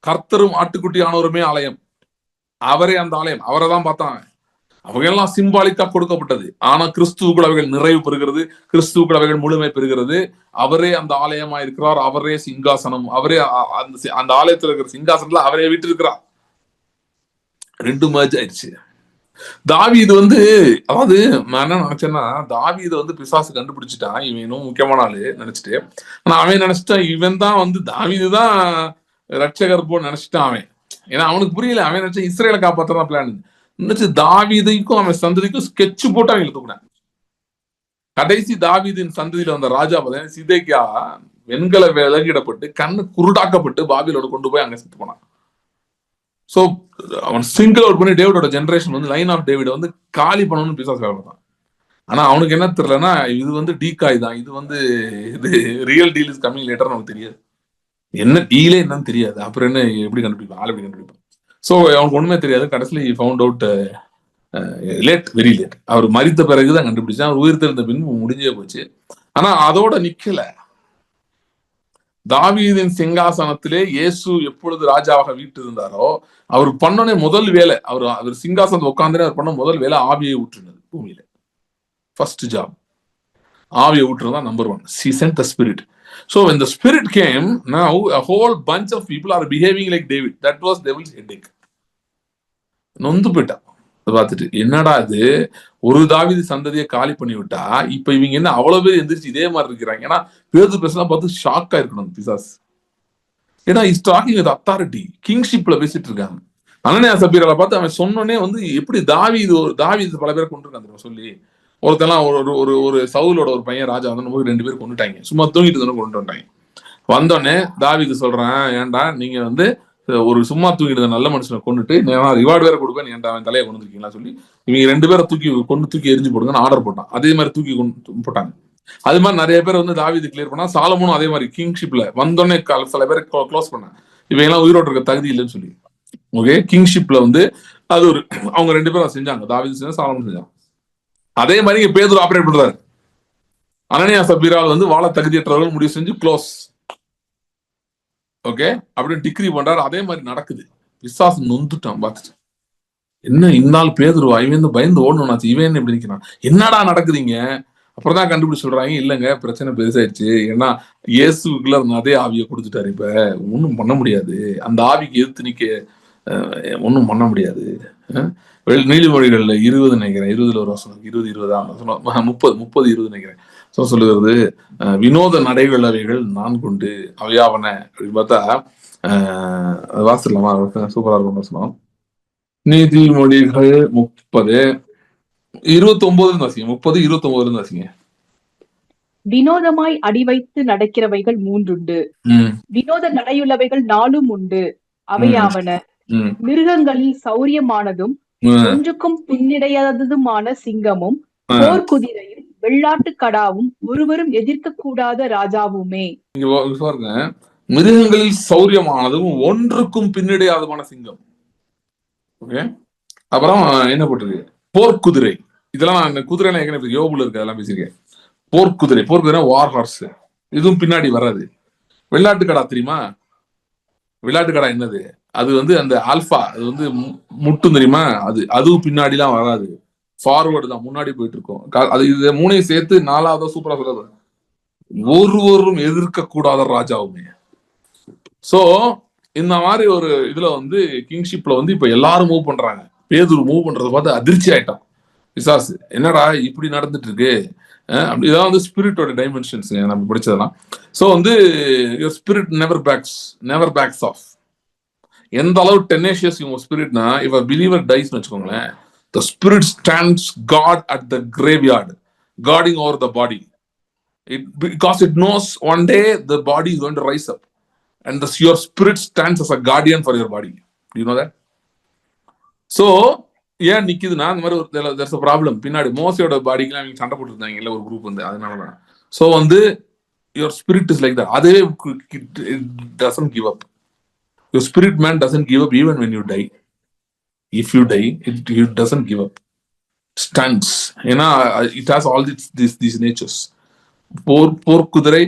கர்த்தரும் ஆட்டுக்குட்டியானவருமே ஆலயம். அவரே அந்த ஆலயம், அவரை தான் பார்த்தாங்க. அவங்க எல்லாம் சிம்பாலிக்கா கொடுக்கப்பட்டது. ஆனா கிறிஸ்துவுக்குள் அவைகள் நிறைவு பெறுகிறது, கிறிஸ்துவுக்குள் அவைகள் முழுமை பெறுகிறது. அவரே அந்த ஆலயமா இருக்கிறார், அவரே சிங்காசனம், அவரே அந்த ஆலயத்தில் இருக்கிற சிங்காசனத்துல அவரே வீட்டு இருக்கிறார். ரெண்டு மேட்ச் ஆயிடுச்சு. தாவீது அதாவது நான் என்ன நினைச்சேன்னா, தாவீது பிசாசு கண்டுபிடிச்சிட்டான், இவன் இன்னும் முக்கியமான ஆளு நினைச்சிட்டு. ஆனா அவன் நினைச்சிட்டான் இவன் தான் தாவீதுதான் ரட்சகர் போல் நினைச்சிட்டான் அவன். ஏன்னா அவனுக்கு புரியல, அவன் நினைச்சா இஸ்ரேலை காப்பாத்தான் பிளான் நினைச்சு தாவீதைக்கும் அவன் சந்ததிக்கும் ஸ்கெட்ச் போட்டு அவன் இழுத்துக்கூடாது. கடைசி தாவீதின் சந்ததியில வந்த ராஜா பார்த்தீங்கன்னா சிதேக்கியா வெண்கல விலகிடப்பட்டு கண்ணு குருடாக்கப்பட்டு பாபிலோட கொண்டு போய் அங்க செத்து போனான். சோ அவன் சிங்கிள் அவுட் பண்ணி டேவிடோட ஜெனரேஷன் லைன் ஆஃப் டேவிட காலி பண்ணணும்னு பிசாசு வேலை பார்த்தான். ஆனா அவனுக்கு என்ன தெரியலன்னா, இது டீகாய் தான், இது real deal is coming later நமக்கு தெரியாது. என்ன டீலே என்னன்னு தெரியாது. அப்புறம் என்ன எப்படி கண்டுபிடிப்பான்? ஆள் எப்படி கண்டுபிடிப்பான்? சோ அவனுக்கு ஒண்ணுமே தெரியாது. கடைசியில found out late, very late. அவர் மரித்த பிறகுதான் கண்டுபிடிச்சான். அவர் உயிர் தெரிந்த பின் முடிஞ்சே போச்சு. ஆனா அதோட நிக்கல. தாவீதின் சிங்காசனத்திலே இயேசு எப்பொழுது ராஜாவாக வீட்டிருந்தாரோ அவர் பண்ணனே முதல் வேலை, அவர் சிங்காசனத்தை உட்கார்ந்து அவர் பண்ண முதல் வேலை ஆவியை ஊற்றுனது பூமியில. ஃபர்ஸ்ட் ஜாப் ஆவியை ஊற்றுறதா number 1. He sent the spirit. So when the spirit came, now a whole bunch of people are behaving like David. That was devil's headache. நொந்து போயிட்டான் பார்த்துட்டு, என்னடா இது ஒரு தாவீது சந்ததியை காலி பண்ணி விட்டா இப்ப இவங்க என்ன அவ்வளவு பேர் எந்திரிச்சு இதே மாதிரி இருக்கிறாங்க. ஏன்னா பேதுரு பேசலாம் பார்த்து ஷாக்கா இருக்கணும் பிசாஸ். ஏன்னா இஸ் டாக்கிங் வித் அத்தாரிட்டி, கிங்ஷிப்ல பேசிட்டு இருக்காங்க. அனனியா சப்பீரால பார்த்து அவன் சொன்னோடனே வந்து எப்படி தாவீது பல பேரை கொண்டு இருக்காங்க சொல்லி, ஒருத்தெல்லாம் ஒரு சவுலோட ஒரு பையன் ராஜா வந்து 2 பேர் கொண்டுட்டாங்க, சும்மா தூங்கிட்டு தானே கொண்டு வந்துட்டாங்க. வந்தோடனே தாவீது சொல்றேன், ஏன்டா நீங்க வந்து ஒரு சும்மா தூக்கிட்டு நல்ல மனுஷனை கொண்டுட்டு நான் ரிவார்டு வேற கொடுப்பேன், ஏன்டா அவன் தலையை கொண்டு இருக்கீங்களா சொல்லி இவங்க 2 பேரை தூக்கி எரிஞ்சு போடுங்கன்னு ஆர்டர் போட்டான். அதே மாதிரி தூக்கி போட்டாங்க. அது மாதிரி நிறைய பேர் வந்து தாவீது கிளியர் பண்ணா, சாலமோனும் அதே மாதிரி கிங்ஷிப்ல வந்தோடனே சில பேரை க்ளோஸ் பண்ண, இவங்க எல்லாம் உயிரோடு இருக்க தகுதி இல்லைன்னு சொல்லி. ஓகே, கிங்ஷிப்ல வந்து அது ஒரு அவங்க 2 பேரும் செஞ்சாங்க, தாவீது செஞ்சா சாலமோன் செஞ்சாங்க. அதே மாதிரி இங்க பேதுரு ஆபரேட் பண்றாரு. அனனியா சப்பீரால் வந்து வாழ தகுதியற்றவர்கள் முடிவு செஞ்சு க்ளோஸ். ஓகே, அப்படின்னு டிகிரி பண்றாரு. அதே மாதிரி நடக்குது. விசுவாசம் நொந்துட்டான் பார்த்துட்டு, என்ன இந்நாள் பேதுருவா இவன் பயந்து ஓடணும்னாச்சு, இவன் இப்படி நிக்கிறான், என்னடா நடக்குதுங்க. அப்புறம் தான் கண்டுபிடிச்சு சொல்றாங்க, இல்லைங்க பிரச்சனை பெருசாயிடுச்சு, ஏன்னா இயேசுக்குள்ள அதே ஆவியை கொடுத்துட்டாரு, இப்ப ஒன்றும் பண்ண முடியாது, அந்த ஆவிக்கு எதிர்த்து நிக்க ஒன்றும் பண்ண முடியாது. நீதிமொழிகள்ல 20 நினைக்கிறேன், 20 ஒரு வசனம், 30 நினைக்கிறேன் சொல்லுகிறது, வினோத நடைகள் அவைகள் 4 அவையாவன அப்படின்னு பார்த்தா வாசிடலாமா? சூப்பரா இருக்கும் வசனம். நீதிமொழிகள் 30:29 வாசிங்க. 30:29 வாசிங்க. வினோதமாய் அடி வைத்து நடக்கிறவைகள் 3 வினோத நடையுள்ளவைகள் 4 உண்டு. அவையாவன மிருகங்களில் சௌரியமானதும் ஒன்றுக்கும் பின்னிடையாததுமான சிங்கமும் போர்க்குதிரையும் வெள்ளாட்டு கடாவும் ஒருவரும் எதிர்க்க கூடாத ராஜாவுமே. பாருங்க, மிருகங்களில் சௌரியமானதும் ஒன்றுக்கும் பின்னிடையாதமான சிங்கம். ஓகே, அப்புறம் என்ன போட்டிருக்கு? போர்க்குதிரை. இதெல்லாம் நான் குதிரை ஏற்கனவே யோபுல இருக்கு, அதெல்லாம் பேசியிருக்கேன். போர்க்குதிரை வார் ஹார்ஸ், இதுவும் பின்னாடி வராது. வெள்ளாட்டு கடா தெரியுமா? வெள்ளாட்டு கடா என்னது? அது வந்து அந்த ஆல்பா, அது வந்து முட்டும் தெரியுமா? அதுவும் பின்னாடிலாம் வராது, ஃபார்வர்டு தான், முன்னாடி போயிட்டு இருக்கோம். அது இது 3ஐயும் சேர்த்து 4வது சூப்பரா சொல்றது, ஒருவரும் எதிர்க்க கூடாத ராஜாவுமே. சோ இந்த மாதிரி ஒரு இதுல வந்து கிங்ஷிப்ல வந்து இப்ப எல்லாரும் மூவ் பண்றாங்க. பேதுரு மூவ் பண்றதை பார்த்து அதிர்ச்சி ஆயிட்டான் பிசாசு, என்னடா இப்படி நடந்துட்டு இருக்கு. இதான் வந்து ஸ்பிரிட்டோட டைமென்ஷன்ஸ் நம்ம படிச்சதெல்லாம். ஸோ வந்து your spirit never backs off. எந்த அளவு டெனேஷியஸ் உங்க ஸ்பிரிட்னா, இவ பிலீவர் டைஸ்னு வச்சுக்கோங்களேன், the spirit stands guard at the graveyard, guarding over the body, because it knows one day the body is going to rise up, and your spirit stands as a guardian for your body. Do you know that? So ஏன் நிக்குதுன்னா, அந்த மாதிரி ஒரு there's a problem. பின்னாடி மோசையோட பாடிக்கெல்லாம் அவங்க சண்டை போட்டு இருந்தாங்க இல்ல ஒரு குரூப் வந்து, அதனாலதான். ஸோ வந்து your spirit is like that. அதே it doesn't give up. Your spirit man doesn't give up even when you die. If you die, it doesn't give up. Stands. ஏன்னா it has all these natures. போர்க்குதிரை,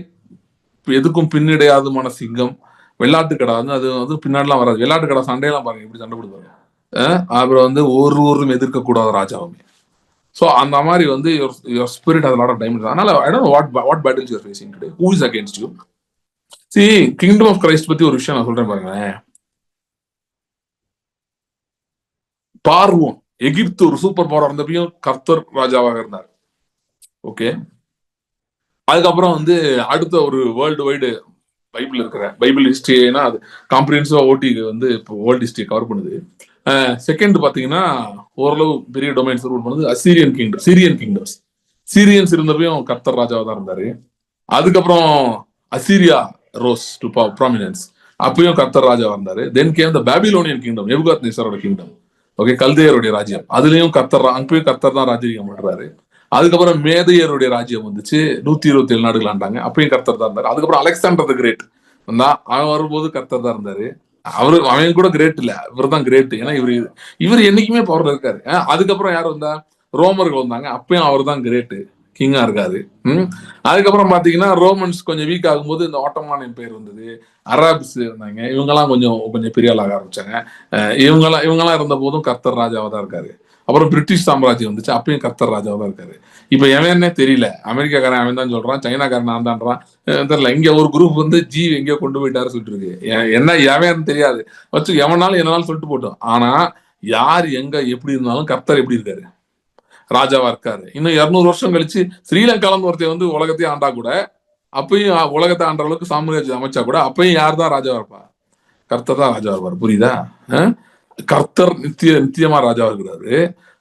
எதுக்கும் பின்னிடையாதுமான சிங்கம், வெள்ளாட்டு கடா வந்து அது வந்து பின்னாடிலாம் வராது. வெள்ளாட்டு கடா சண்டையெல்லாம் பாருங்க எப்படி சண்டை போடுவாங்க. அப்புறம் வந்து ஒருவரும் எதிர்க்க கூடாத ராஜாவுமே. ஸோ அந்த மாதிரி வந்து your spirit has a lot of dimensions. அதனால I don't know what battles you are facing today. Who is against you? See, Kingdom of Christ பத்தி ஒரு விஷயம் நான் சொல்றேன் பாருங்களேன். பார்வோன் எகிப்து ஒரு சூப்பர் பவர் இருந்தப்பையும் கர்த்தர் ராஜாவாக இருந்தார். ஓகே, அதுக்கப்புறம் வந்து அடுத்த ஒரு வேர்ல்டு வைடு பைபிள் ஹிஸ்டரினா அது காம்ப்ரிஹென்சிவா ஓட்டி வந்து இப்போ வேர்ல்டு ஹிஸ்டரி கவர் பண்ணுது. செகண்ட் பாத்தீங்கன்னா ஓரளவு பெரிய டொமைன்ஸ் ரூல் பண்ணது சீரியன் கிங்டம்ஸ். சீரியன்ஸ் இருந்தப்பையும் கர்த்தர் ராஜாவா தான் இருந்தாரு. அதுக்கப்புறம் அசீரியா ரோஸ் டு ப்ராமினன்ஸ், அப்பயும் கர்த்தர் ராஜாவா இருந்தாரு. தென் கேம் த பாபிலோனியன் கிங்டம், நேபுகாத்நேசரோட கிங்டம். ஓகே, கல்தேயருடைய ராஜ்யம், அதுலயும் அங்கேயும் கர்த்தர் தான் ராஜ்யம் பண்றாரு. அதுக்கப்புறம் மேதையருடைய ராஜ்யம் வந்துச்சு, 127 நாடுகள் ஆண்டாங்க, அப்பயும் கர்த்தர் தான் இருந்தாரு. அதுக்கப்புறம் அலெக்சாண்டர் த கிரேட் அவன் வரும்போது கர்த்தர் தான் இருந்தாரு. அவன் கூட கிரேட் இல்ல, இவர் தான் கிரேட். ஏன்னா இவர் என்னைக்குமே பவர்ல இருக்காரு. அதுக்கப்புறம் யார் வந்தா? ரோமர்கள் வந்தாங்க, அப்பயும் அவர் தான் கிரேட்டு. கிங்கா இருக்காரு. அதுக்கப்புறம் பாத்தீங்கன்னா ரோமன்ஸ் கொஞ்சம் வீக் ஆகும்போது இந்த ஆட்டோமான் எம்பையர் வந்தது, அராபிஸ் இருந்தாங்க, இவங்கெல்லாம் கொஞ்சம் கொஞ்சம் பெரிய ஆளாக ஆரம்பிச்சாங்க. இவங்கெல்லாம் இருந்த போதும் கர்த்தர் ராஜாவா தான் இருக்காரு. அப்புறம் பிரிட்டிஷ் சாம்ராஜ்யம் வந்துச்சு, அப்பயும் கர்த்தர் ராஜாவா தான் இருக்காரு. இப்ப எவனே தெரியல, அமெரிக்காக்காரன் அவன் தான் சொல்றான், சைனாக்காரன் நான் தான்றான், தெரியல. இங்க ஒரு குரூப் வந்து ஜி எங்கேயோ கொண்டு போயிட்டாரு சொல்லிட்டு இருக்கு. என்ன எவன் தெரியாது, வச்சு எவனாலும் என்னனாலும் சொல்லிட்டு போட்டோம். ஆனா யார் எங்க எப்படி இருந்தாலும் கர்த்தர் எப்படி இருக்காரு, ராஜாவா இருக்காரு. இன்னும் 200 வருஷம் கழிச்சு ஸ்ரீலங்கால ஒருத்தர் வந்து உலகத்தையே ஆண்டா கூட, அப்பயும் உலகத்தை ஆண்ட அளவுக்கு சாம்ராஜ்யம் அமைச்சா கூட, அப்பயும் யார் தான் ராஜாவா இருப்பா, கர்த்தர் தான் ராஜாவா இருப்பார். புரியுதா? கர்த்தர் நித்தியமா ராஜாவா இருக்கிறாரு.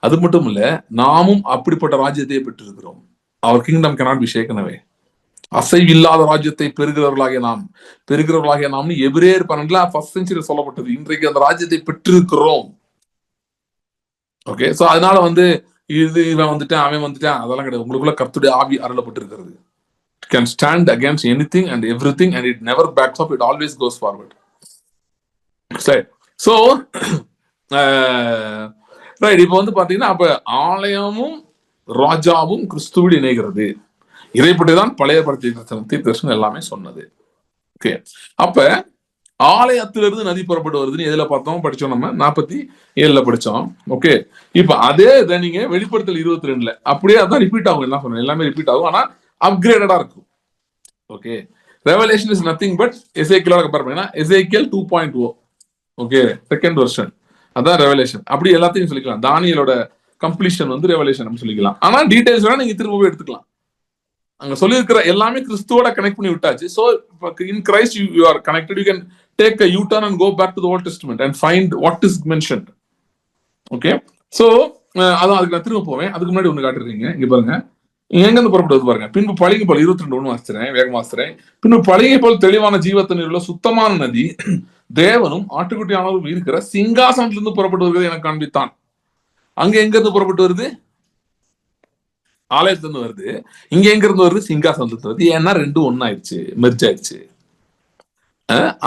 அது மட்டும் இல்ல, நாமும் அப்படிப்பட்ட ராஜ்யத்தையே பெற்றிருக்கிறோம். அவர் kingdom cannot be shaken away. அசைவில்லாத ராஜ்யத்தை பெறுகிறவர்களாகிய நாம் எபிரேயர் 12 ஃபர்ஸ்ட் செஞ்சுரி சொல்லப்பட்டது. இன்றைக்கு அந்த ராஜ்யத்தை பெற்றிருக்கிறோம். ஓகே, சோ அதனால வந்து இவன் வந்துட்டான் அவன் வந்துட்டான் அதெல்லாம் கிடையாது. உங்களுக்குள்ள கர்த்தருடைய ஆவி அருளப்பட்டு இருக்கிறது. It can stand against anything and everything and it never backs up, it always goes forward. So right, இப்ப வந்து பாத்தீங்கன்னா அப்ப ஆலயமும் ராஜாவும் கிறிஸ்துவில் இணைகிறது. இதை பற்றி தான் பழைய தீர்க்கதரிசனம் எல்லாமே சொன்னது. ஓகே, அப்ப ஆலயத்திலிருந்து நதி புறப்பட்டு வருதுன்னு எதுல பார்த்தோம், படிச்சோம், நம்ம 47 படிச்சோம். ஓகே, இப்ப அதே இதை நீங்க வெளிப்படுத்தல் 22 அப்படியே அதான் ரிப்பீட் ஆகும். என்ன சொன்னேன், எல்லாமே ரிப்பீட் ஆகும், ஆனா அப்கிரேடடா இருக்கும். Okay, revelation is nothing but எசேக்கியலோட கம்பேர் பண்ணா எசேக்கியல் 2.0. ஓகே, செகண்ட் வெர்ஷன் அதான் ரெவலேஷன். அப்படி எல்லாத்தையும் சொல்லிக்கலாம். தானியலோட கம்ப்ளீஷன் வந்து ரெவலேஷன் சொல்லிக்கலாம். ஆனா டீடைல்ஸ் வேணா நீங்க திரும்பவே எடுத்துக்கலாம். அங்க சொல்லியிருக்கிற எல்லாமே கிறிஸ்துவோட கனெக்ட் பண்ணி விட்டாச்சு. So in Christ you are connected. You can take a U-turn and go back to the Old Testament and find what is mentioned. Okay, so அதான் அதுக்கு நான் திரும்ப போவேன். அதுக்கு முன்னாடி ஒண்ணு காட்டுறீங்க, இங்க பாருங்க, எங்க இருந்து புறப்பட்டு பாருங்க. பின்பு பளிங்கு போல் 22 வாசிக்கிறேன், வேகமா வாசிக்கிறேன். பின்பு பளிங்கை போல் தெளிவான ஜீவத்தின் உள்ள சுத்தமான நதி தேவனும் ஆட்டுக்குட்டியானவரும் இருக்கிற சிங்காசனத்திலிருந்து புறப்பட்டு வருகிறது எனக்கு காண்பித்தான். அங்க எங்க இருந்து புறப்பட்டு வருது, ஆலயத்திலிருந்து வருது. இங்க எங்க இருந்து வருது, சிங்காசனத்துல வருது. ஏன்னா ரெண்டும் ஒன்னாயிடுச்சு, மெர்ஜ் ஆயிடுச்சு.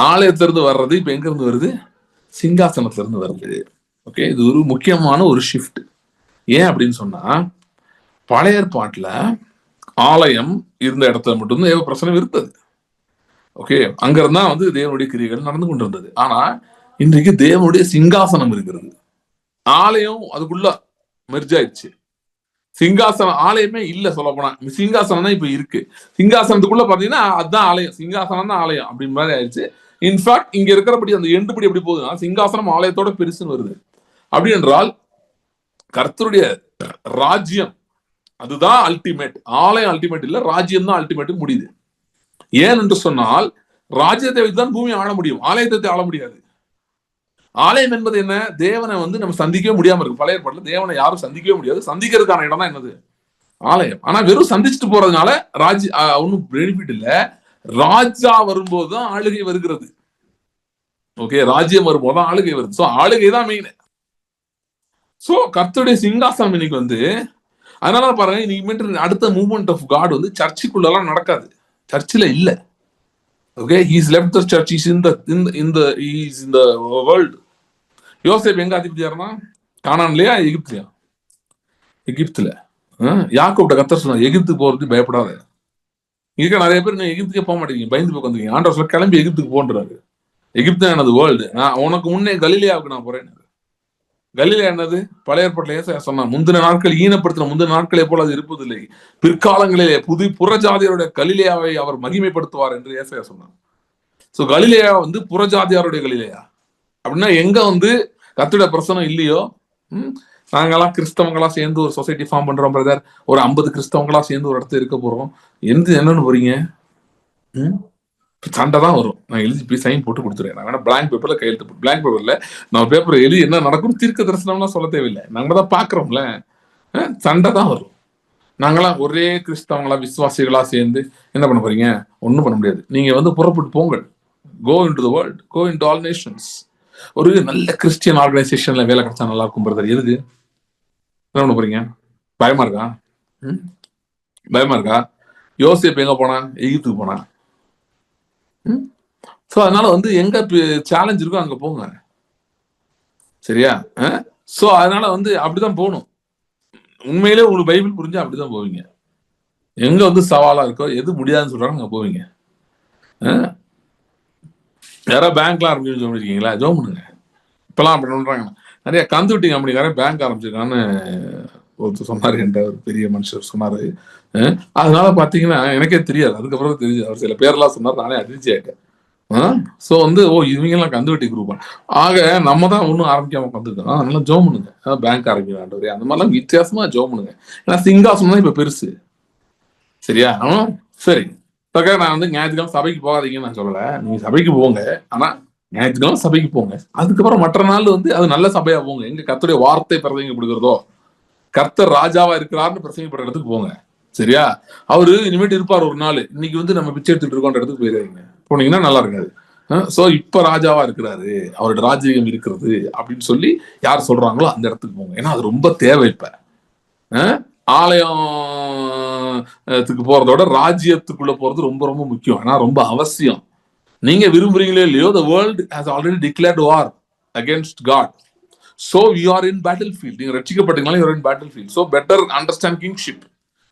ஆலயத்திலிருந்து வர்றது இப்ப எங்க இருந்து வருது, சிங்காசனத்துல இருந்து வருது. ஓகே, இது ஒரு முக்கியமான ஒரு ஷிஃப்ட். ஏன் அப்படின்னு சொன்னா, பழைய ஏற்பாட்டுல ஆலயம் இருந்த இடத்துல மட்டும்தான் தேவ பிரசனம் இருந்தது. ஓகே, அங்க இருந்தா வந்து தேவனுடைய கிரியைகள் நடந்து கொண்டிருந்தது. ஆனா இன்றைக்கு தேவனுடைய சிங்காசனம் இருக்கிறது, ஆலயம் அதுக்குள்ள மெர்ஜ் ஆயிடுச்சு. சிங்காசனம் ஆலயமே இல்ல, சொல்ல போனா சிங்காசனம் தான் இப்ப இருக்கு. சிங்காசனத்துக்குள்ள பாத்தீங்கன்னா அதுதான் ஆலயம், சிங்காசனம் தான் ஆலயம் அப்படின்னு மாதிரி ஆயிடுச்சு. இன்ஃபேக்ட் இங்க இருக்கிறபடி அந்த எண்டுபடி எப்படி போகுதுன்னா, சிங்காசனம் ஆலயத்தோட பெருசுன்னு வருது. அப்படி என்றால் கர்த்தருடைய ராஜ்யம் அதுதான் அல்டிமேட். ஆலயம் அல்டிமேட் இல்ல, ராஜ்யம் தான் அல்டிமேட் முடியுது. ஏன் என்று சொன்னால் ராஜ்யத்தை வைத்துதான் பூமியை ஆள முடியும், ஆலயத்தை ஆள முடியாது. ஆலயம் என்பது என்ன, தேவனை வந்து நம்ம சந்திக்கவே முடியாம இருக்கு. பழைய ஏற்பாட்டுல தேவனை யாரும் சந்திக்கவே முடியாது. சந்திக்கிறதுக்கான இடம் தான் என்னது, ஆலயம். ஆனா வெறும் சந்திச்சுட்டு போறதுனால ஒன்னும் பெனிஃபிட் இல்ல. ராஜா வரும்போதுதான் ஆளுகை வருகிறது. ஓகே, ராஜ்யம் வரும்போதுதான் ஆளுகை வருது. சோ ஆளுகை தான் மெயின். சோ கர்த்தருடைய சிங்காசனம் இன்னைக்கு வந்து, அதனால பாருங்க இன்னைக்கு அடுத்த மூவ்மெண்ட் ஆஃப் காட் வந்து சர்ச்சுக்குள்ளெல்லாம் நடக்காது, சர்ச்சில் இல்ல. Okay, he's left the church, he's in the world. யோசேப் எங்க அதிபதியாருன்னா, கானான்லயா எகிப்துலயா? எகிப்துல. யாக்கோப்ட கர்த்தர் சொன்னார், எகிப்துக்கு போறது பயப்படாத. இங்க நிறைய பேர் எகிப்துக்கே போக மாட்டேங்க, பயந்து போய் வந்துருக்கீங்க. ஆண்டவர் சொல்ல கிளம்பி எகிப்துக்கு போன்றாரு. எகிப்து எனது வேர்ல்டு, நான் உனக்கு முன்னே கலிலியாவுக்கு நான் போறேன். கலிலியா என்னது, பழைய ஏற்பாட்டுல ஏசாயா சொன்னான், முந்தின நாட்கள் ஈனப்படுத்தின முந்தின நாட்களை போல அது இருப்பதில்லை, பிற்காலங்களிலே புறஜாதியருடைய கலிலியாவை அவர் மகிமைப்படுத்துவார் என்று ஏசாயா சொன்னான். சோ கலிலியா வந்து புறஜாதியாருடைய கலிலியா அப்படின்னா எங்க வந்து கர்த்தருடைய பிரசனம் இல்லையோ, நாங்கெல்லாம் கிறிஸ்தவங்களா சேர்ந்து ஒரு சொசைட்டி ஃபார்ம் பண்றோம் பிரதர், ஒரு 50 கிறிஸ்தவங்களா சேர்ந்து ஒரு இடத்துல இருக்க போறோம், என்னன்னு போறீங்க, சண்டை தான் வரும். நான் எழுதி போய் சைன் போட்டு கொடுத்துருவேன். நான் வேணா பிளாங்க் பேப்பர்ல கையெழுத்து போட்டு, பிளாங்க் பேப்பர்ல நம்ம பேப்பர் எழுதி என்ன நடக்கும் தீர்க்க தரிசனம்லாம் சொல்ல தேவையில்லை, நம்ம தான் பாக்குறோம்ல. சண்டை தான் வரும். நாங்களாம் ஒரே கிறிஸ்தவங்களா விசுவாசிகளா சேர்ந்து என்ன பண்ண போறீங்க, ஒன்றும் பண்ண முடியாது. நீங்க வந்து புறப்பட்டு போங்கள், go into the world, go into all nations. ஒரு நல்ல கிறிஸ்டியன் ஆர்கனைசேஷன்ல வேலை கிடைச்சா நல்லா இருக்கும் பிரதர். எதுக்கு, என்ன பண்ண போறீங்க, பயமா இருக்கா? பயமா இருக்கா? யோசேப் எங்க போனா, எகிப்துக்கு போனா. சோ அதனால வந்து எங்க சேலஞ்ச் இருக்கோ அங்க போங்க, சரியா? சோ அதனால வந்து அப்படிதான் போகணும். உண்மையிலே உங்களுக்கு பைபிள் புரிஞ்சா அப்படிதான் போவீங்க. எங்க வந்து சவாலா இருக்கோ, எது முடியாதுன்னு சொல்றாங்க அங்க போவீங்க. யாராவது பேங்க்லாம் ஆரம்பிச்சு ஜோம் பண்ணிருக்கீங்களா? ஜோம் பண்ணுங்க. இப்பெல்லாம் அப்படி பண்றாங்க. நிறைய கந்துவட்டி கம்பெனிக்காரன் பேங்க் ஆரம்பிச்சிருக்கான்னு ஒருத்தர் சொன்னாரு, என்ற ஒரு பெரிய மனுஷர் சொன்னாரு. அதனால பாத்தீங்கன்னா எனக்கே தெரியாது, அதுக்கப்புறம் தெரிஞ்சு அவர் சில பேர்லாம் சொன்னார், நானே அதிர்ச்சி ஆயிட்டேன். சோ வந்து இவங்கெல்லாம் கந்துவட்டி குரூப். ஆக நம்ம தான் ஒன்றும் ஆரம்பிக்காம உட்காந்துருக்கோம். அதனால ஜோம் பண்ணுங்க. பேங்க் ஆரம்பிக்க வேண்டாம், அந்த மாதிரிலாம் வித்தியாசமா ஜோம் பண்ணுங்க. ஏன்னா சிங்காசனம் தான் இப்ப பெருசு. சரியா? சரி. நான் வந்து ஞாயிற்றுக்கிழமை சபைக்கு போகாதீங்கன்னு நான் சொல்லல. நீங்க சபைக்கு போங்க. ஆனா ஞாயிற்றுக்கிழமை சபைக்கு போங்க. அதுக்கப்புறம் மற்ற நாள் வந்து அது நல்ல சபையா போங்க. எங்க கர்த்தருடைய வார்த்தை பிரசங்கிக்கப்படுகிறதோ, கர்த்தர் ராஜாவா இருக்கிறார்னு பிரசங்கிப்படுற இடத்துக்கு போங்க. சரியா? அவரு இனிமேட்டு இருப்பார் ஒரு நாள். இன்னைக்கு வந்து நம்ம பிச்சை எடுத்துட்டு இருக்கோன்ற இடத்துக்கு போயிடாதீங்க. போனீங்கன்னா நல்லா இருக்காது. சோ இப்ப ராஜாவா இருக்கிறாரு, அவரோட ராஜ்யம் இருக்கிறது அப்படின்னு சொல்லி யார் சொல்றாங்களோ அந்த இடத்துக்கு போங்க. ஏன்னா அது ரொம்ப தேவை. இப்ப ஆலயத்துக்கு போறதோட ராஜ்யத்துக்குள்ள போறது ரொம்ப ரொம்ப முக்கியம். ஏன்னா ரொம்ப அவசியம். நீங்க விரும்புறீங்களோ இல்லையோ, the world has already declared war against God. So you are in battlefield. நீங்க ரட்சிக்கப்பட்டீங்களா, you are in battlefield. So better understand kingship.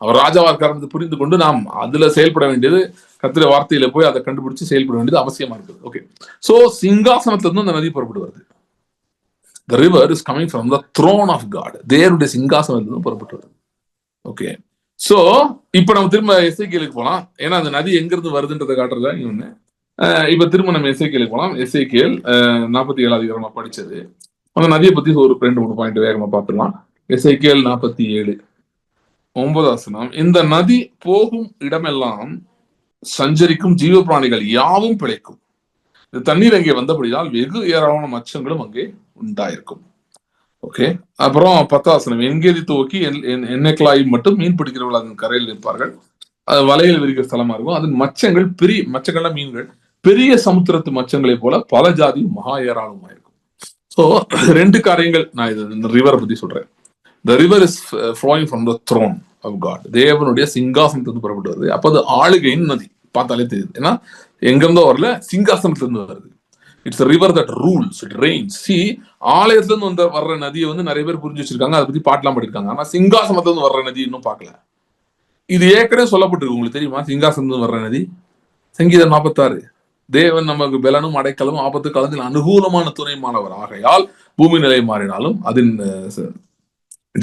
அவர் ராஜாவா இருக்காரு புரிந்து கொண்டு நாம் அதுல செயல்பட வேண்டியது, கர்த்தருடைய வார்த்தையில போய் அதை கண்டுபிடிச்சு செயல்பட வேண்டியது அவசியமா இருக்குது. ஓகே. சோ சிங்காசனத்துல இருந்து அந்த நதி புறப்பட்டு வருது. The river is coming from the throne of God. தேவனுடைய சிங்காசனத்திலிருந்து புறப்பட்டு வருது. ஓகே. சோ இப்ப நம்ம திரும்ப எசேக்கியேலுக்கு போலாம். ஏன்னா அந்த நதி எங்க இருந்து வருதுன்றதை காட்டுறதா இவனு. இப்ப திரும்ப நம்ம எசேக்கியேலுக்கு போலாம். எசேக்கியேல் 47 அதிகாரமா படிச்சது. அந்த நதியை பத்தி ஒரு 2-3 பாயிண்ட் வேகமா பார்த்துடலாம். எசேக்கியேல் 47 9 இந்த நதி போகும் இடமெல்லாம் சஞ்சரிக்கும் ஜீவ பிராணிகள் யாவும் பிழைக்கும். இந்த தண்ணீர் அங்கே வந்தபடியால் வெகு ஏராளமான மச்சங்களும் அங்கே உண்டாயிருக்கும். ஓகே. அப்புறம் 10 என்கேதி துவக்கி எண்ணெக்லாய் மட்டும் மீன் பிடிக்கிறவர்கள் அதன் கரையில் இருப்பார்கள். அது வலையில் விரிக்கிற ஸ்தலமா இருக்கும். அதன் மச்சங்கள் மச்சங்கள்ல மீன்கள் பெரிய சமுத்திரத்து மச்சங்களை போல பல ஜாதி மகா ஏராளமா இருக்கும். சோ 2 காரியங்கள் நான் இது இந்த ரிவரை பத்தி சொல்றேன். The river is flowing from the throne of God. தேவனுடைய சிங்காசனத்திலிருந்து புறப்பட்டு வருது. அப்ப அது ஆளுகையின் நதி. பார்த்தாலே தெரியுது. ஏன்னா எங்கிருந்தோ வரல, சிங்காசனத்திலிருந்து வருது. It's river that rules, it Reigns. ஆலயத்துல இருந்து வர்ற நதியை வந்து நிறைய பேர் புரிஞ்சு வச்சிருக்காங்க, அதை பத்தி பாட்டெல்லாம் படிருக்காங்க. ஆனா சிங்காசனத்துல இருந்து வர்ற நதி இன்னும் பார்க்கல. இது ஏற்கனவே சொல்லப்பட்டிருக்கு, உங்களுக்கு தெரியுமா? சிங்காசனத்துல வர்ற நதி சங்கீதம் 46. தேவன் நமக்கு பலனும் அடைக்கலும் ஆபத்து காலத்தில் அனுகூலமான துணைமானவர் ஆகையால் பூமி நிலை மாறினாலும் அதன்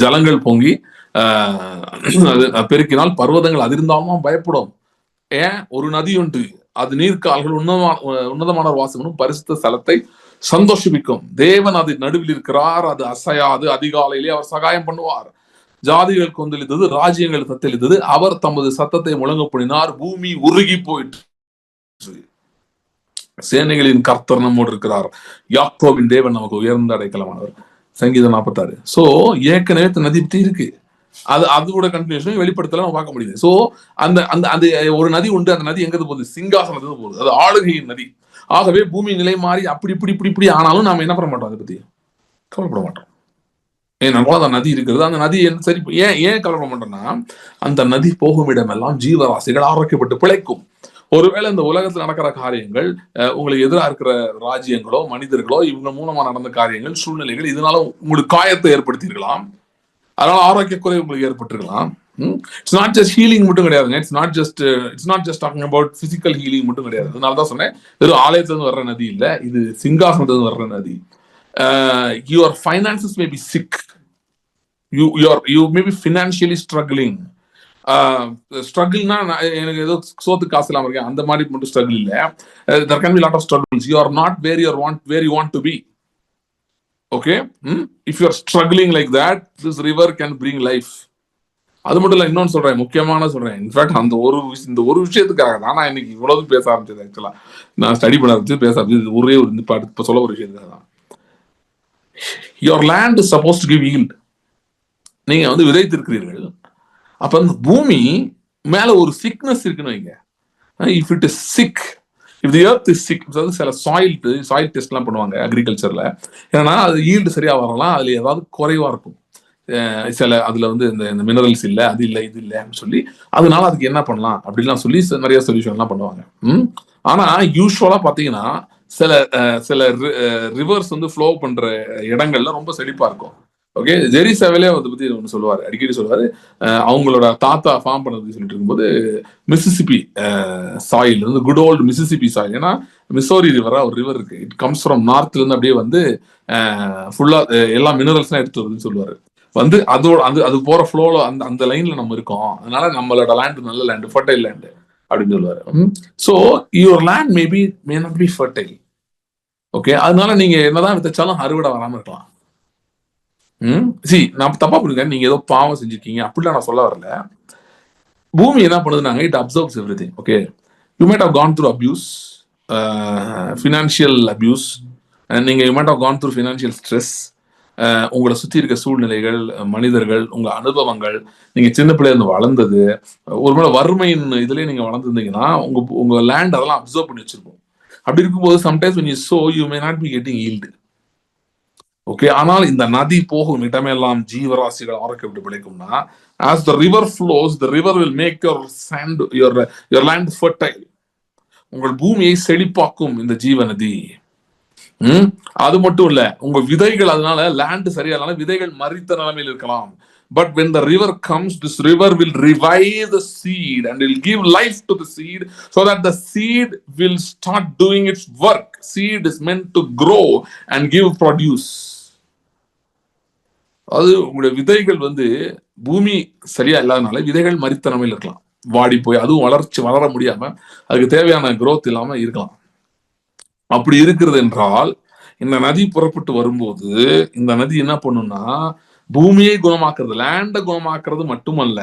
ஜலங்கள் பொங்கி பெருக்கினால் பர்வதங்கள் அதிர்ந்தாலும் பயப்படும். ஏன்? ஒரு நதி உண்டு, அது நீர்க்கால்கள் உன்னதமான வாசகனும் பரிசுத்த ஸ்தலத்தை சந்தோஷிப்பிக்கும். தேவன் அது நடுவில் இருக்கிறார், அது அசையாது. அதிகாலையிலே அவர் சகாயம் பண்ணுவார். ஜாதிகள் கொந்தளித்தது, ராஜ்யங்கள் தத்தளித்தது. அவர் தமது சத்தத்தை முழங்க பண்ணினார், பூமி உருகி போயிற்று. சேனைகளின் கர்த்தர் நம்மோடு இருக்கிறார், யாக்கோபின் தேவன் நமக்கு உயர்ந்த அடைக்கலமானவர். சங்கீதம் 46. சோ ஏற்கனவே நதி பத்தி இருக்கு. அதோட கண்டினியூஷன் வெளிப்படுத்தல நம்ம பார்க்க முடியுது. சோ அந்த அந்த அந்த ஒரு நதி உண்டு. அந்த நதி எங்க போகுது? சிங்காசனத்துக்கு போகுது. அது ஆளுகையின் நதி. ஆகவே பூமி நிலை மாறி அப்படி இப்படி இப்படி இப்படி ஆனாலும் நாம என்ன பண்ண மாட்டோம், அதை பத்தி கவலைப்பட மாட்டோம். ஏன்னா அந்த நதி இருக்கிறது. அந்த நதி சரி ஏன் கவலைப்பட மாட்டோம்னா, அந்த நதி போகும் இடமெல்லாம் ஜீவராசிகள் ஆரோக்கியப்பட்டு பிழைக்கும். ஒருவேளை இந்த உலகத்தில் நடக்கிற காரியங்கள், உங்களுக்கு எதிராக இருக்கிற ராஜ்யங்களோ மனிதர்களோ இவங்க மூலமா நடந்த காரியங்கள், சூழ்நிலைகள், இதனால உங்களுக்கு காயத்தை ஏற்படுத்தியிருக்கலாம். அதனால ஆரோக்கிய குறை உங்களுக்கு ஏற்பட்டிருக்கலாம். இட்ஸ் நாட் ஜஸ்ட் ஹீலிங் மட்டும் கிடையாதுங்க. It's not just talking about physical healing மட்டும் கிடையாது. அதனாலதான் சொன்னேன், வெறும் ஆலயத்திலிருந்து வர்ற நதி இல்ல, இது சிங்காசனத்திலிருந்து வர்ற நதி. Your finances may be sick, you may be financially struggling. ஸ்ட்ரகிள்னா எனக்கு ஏதோ சோத்து காசு இல்லாம இருக்கேன் அந்த மாதிரி மட்டும் ஸ்ட்ரகிள் இல்ல. there can be lot of struggles. You are not where you want to be. Okay? If you are struggling like that, this river can bring life. அது மட்டும் இல்ல, இன்னொன்னு சொல்றேன், முக்கியமான சொல்றேன். இன்ஃபேக்ட் இந்த ஒரு விஷயத்துக்காக தான் நான் இன்னைக்கு இவ்வளவு பேச ஆரம்பிச்சது. ஆக்சுவலா நான் ஸ்டடி பண்ண ஆரம்பிச்சு பேச ஆரம்பிச்சது ஒரே ஒரு இப்ப சொல்ல ஒரு விஷயத்துக்காக தான். Your land is supposed to give yield. நீங்க வந்து விதைத்திருக்கிறீர்கள். அப்ப அந்த பூமி மேல ஒரு சிக்னஸ் இருக்குன்னு வைங்க. If it is sick, if the earth is sick, சில சாயில் டெஸ்ட் எல்லாம் பண்ணுவாங்க அக்ரிகல்ச்சர்ல. ஏன்னா அது ஈல்டு சரியா வரலாம், அதுல ஏதாவது குறைவா இருக்கும். சில அதுல வந்து இந்த மினரல்ஸ் இல்ல, அது இல்ல, இது இல்ல அப்படின்னு சொல்லி, அதனால அதுக்கு என்ன பண்ணலாம் அப்படிலாம் சொல்லி நிறைய சொல்யூஷன் எல்லாம் பண்ணுவாங்க. ஆனா யூஸ்வலா பாத்தீங்கன்னா சில ரிவர்ஸ் வந்து ஃப்ளோ பண்ற இடங்கள்ல ரொம்ப செழிப்பா இருக்கும். ஓகே, ஜெரி செவலே அதை பத்தி ஒன்று சொல்லுவாரு, அடிக்கடி சொல்லுவாரு. அவங்களோட தாத்தா ஃபார்ம் பண்ணது சொல்லிட்டு இருக்கும்போது மிசிசிபி சாயில் வந்து குட் ஓல்டு மிசிசிபி சாயில். ஏன்னா மிசோரி ரிவரா ஒரு ரிவர் இருக்கு, இட் கம்ஸ் ஃப்ரம் நார்த்ல இருந்து அப்படியே வந்து ஃபுல்லா எல்லா மினரல்ஸ்லாம் எடுத்து வருதுன்னு சொல்லுவாரு. வந்து அதோட அது போற ஃப்ளோல அந்த அந்த லைன்ல நம்ம இருக்கோம், அதனால நம்மளோட லேண்ட் நல்ல லேண்ட், ஃபர்டைல் லேண்ட் அப்படின்னு சொல்லுவாரு. So your land maybe may not be fertile. Okay, அதனால நீங்க என்னதான் விதைச்சாலும் அறுவடை வராம இருக்கலாம். நான் தப்பா புரியுங்க, நீங்க ஏதோ பாவம் செஞ்சிருக்கீங்க அப்படிலாம் நான் சொல்ல வரல. பூமி என்ன பண்ணுதுனாங்க, it observes everything. Okay, you might have gone through abuse, financial abuse, நீங்க you might have gone through financial stress, உங்களை சுத்தி இருக்க சூழ்நிலைகள், மனிதர்கள், உங்க அனுபவங்கள், நீங்க சின்ன பிள்ளைல இருந்து வளர்ந்தது, ஒருவேளை வறுமையின் இதுலயே நீங்க வளர்ந்துருந்தீங்கன்னா உங்க லேண்ட் அதெல்லாம் அப்சர்வ் பண்ணி வச்சிருக்கும். அப்படி இருக்கும்போது sometimes when you sow you may not be getting yield. Okay, ஆனால் இந்த நதி போகும் இடமெல்லாம் ஜீவராசிகள் ஆரோக்கியப்பட்டு பிழைக்கும்னா, as the river flows the river will make your sand your land fertile. உங்கள் பூமியை செழிப்பாக்கும் இந்த ஜீவ நதி. அது மட்டும் இல்ல, உங்க விதைகள், அதனால லேண்ட் சரியான விதைகள் மறித்த நிலைமையில் இருக்கலாம். But when the river comes, this river will revive the seed and will give life to the seed so that the seed will start doing its work. Seed is meant to grow and give produce. அது உங்களுடைய விதைகள் வந்து பூமி சரியா இல்லாதனால விதைகள் மறித்த நிலைமையில் இருக்கலாம், வாடி போய், அதுவும் வளர முடியாம அதுக்கு தேவையான growth இல்லாம இருக்கலாம். அப்படி இருக்கிறது என்றால் இந்த நதி புறப்பட்டு வரும்போது இந்த நதி என்ன பண்ணும்னா பூமியை குணமாக்குறது, லேண்ட குணமாக்குறது மட்டுமல்ல,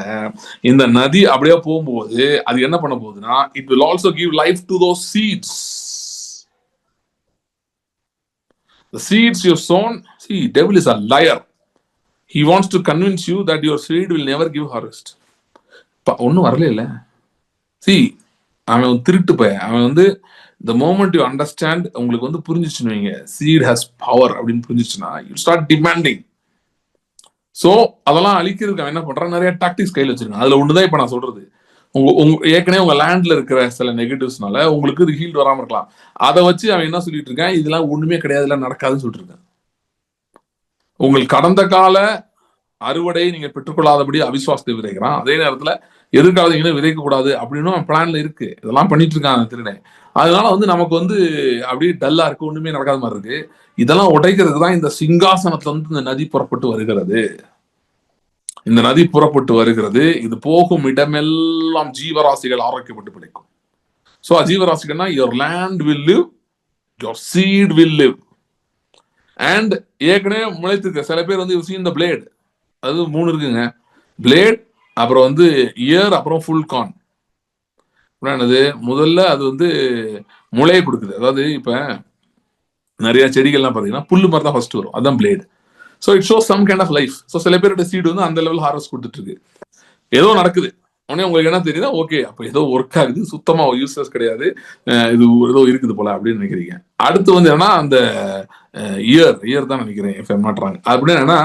இந்த நதி அப்படியே போகும்போது அது என்ன பண்ண போகுதுன்னா it will also give life to those seeds. The seeds you have sown, see, devil is a liar. He wants to convince you that your seed will never give harvest. ஒன்னும் வரல இல்ல. See, அவன் திருட்டு பையன். அவன் வந்து the moment you understand, உங்களுக்கு வந்து புரிஞ்சிச்சுன்னு வைங்க, seed has power அப்படின்னு புரிஞ்சிச்சுன்னா you start demanding. ஸோ அதெல்லாம் அழிக்கிறதுக்கு அவன் என்ன பண்றான், நிறைய டாக்டிக்ஸ் கையில் வச்சிருக்கான். அதுல ஒண்ணுதான் இப்ப நான் சொல்றது. ஏற்கனவே உங்க லேண்ட்ல இருக்கிற சில நெகட்டிவ்ஸ்னால உங்களுக்கு இது ஹீல்ட் வராம இருக்கலாம். அதை வச்சு அவன் என்ன சொல்லிட்டு இருக்கான், இதெல்லாம் ஒண்ணுமே கிடையாது, இதெல்லாம் நடக்காதுன்னு சொல்லிட்டு இருக்கான். உங்களுக்கு கடந்த கால அறுவடை நீங்க பெற்றுக்கொள்ளாதபடி அவிசுவாசத்தை விதைக்கிறான். அதே நேரத்துல எதிர்காலத்தை இன்னும் விதைக்க கூடாது அப்படின்னு அவன் பிளான்ல இருக்கு. இதெல்லாம் பண்ணிட்டு இருக்கான் திருடனை. அதனால வந்து நமக்கு வந்து அப்படியே டல்லா இருக்கு, ஒண்ணுமே நடக்காத மாதிரி இருக்கு. இதெல்லாம் உடைக்கிறதுக்கு தான் இந்த சிங்காசனத்துல வந்து இந்த நதி புறப்பட்டு வருகிறது. இந்த நதி புறப்பட்டு வருகிறது. இது போகும் இடமெல்லாம் ஜீவராசிகள் ஆரோக்கியப்பட்டு பிடிக்கும். சோ ஜீவராசிகள்னா your land will live, your seed will live. And ஏற்கனவே முளைத்திருக்க சில பேர் வந்து seen the blade, அது 3 இருக்குங்க, பிளேட், அப்புறம் வந்து இயர், அப்புறம் ஃபுல் கார்ன். என்னது, முதல்ல அது வந்து முளையை கொடுக்குது. அதாவது இப்ப நிறைய செடிகள்லாம் பாத்தீங்கன்னா புல்லு மாதிரி தான் ஃபர்ஸ்ட் வரும், அதான் blade. So it shows some kind of life. So சில பேரோட சீடு வந்து அந்த லெவல் ஹார்வெஸ்ட் கொடுத்துட்டு இருக்கு. ஏதோ நடக்குது, உடனே உங்களுக்கு என்ன தெரியுதா, ஓகே அப்ப ஏதோ ஒர்க் ஆகுது, சுத்தமா யூஸ்லெஸ் கிடையாது, இது ஏதோ இருக்குது போல அப்படின்னு நினைக்கிறீங்க. அடுத்து வந்து என்னன்னா அந்த இயர் தான் நினைக்கிறேன் மாட்டுறாங்க. அப்படின்னு என்னன்னா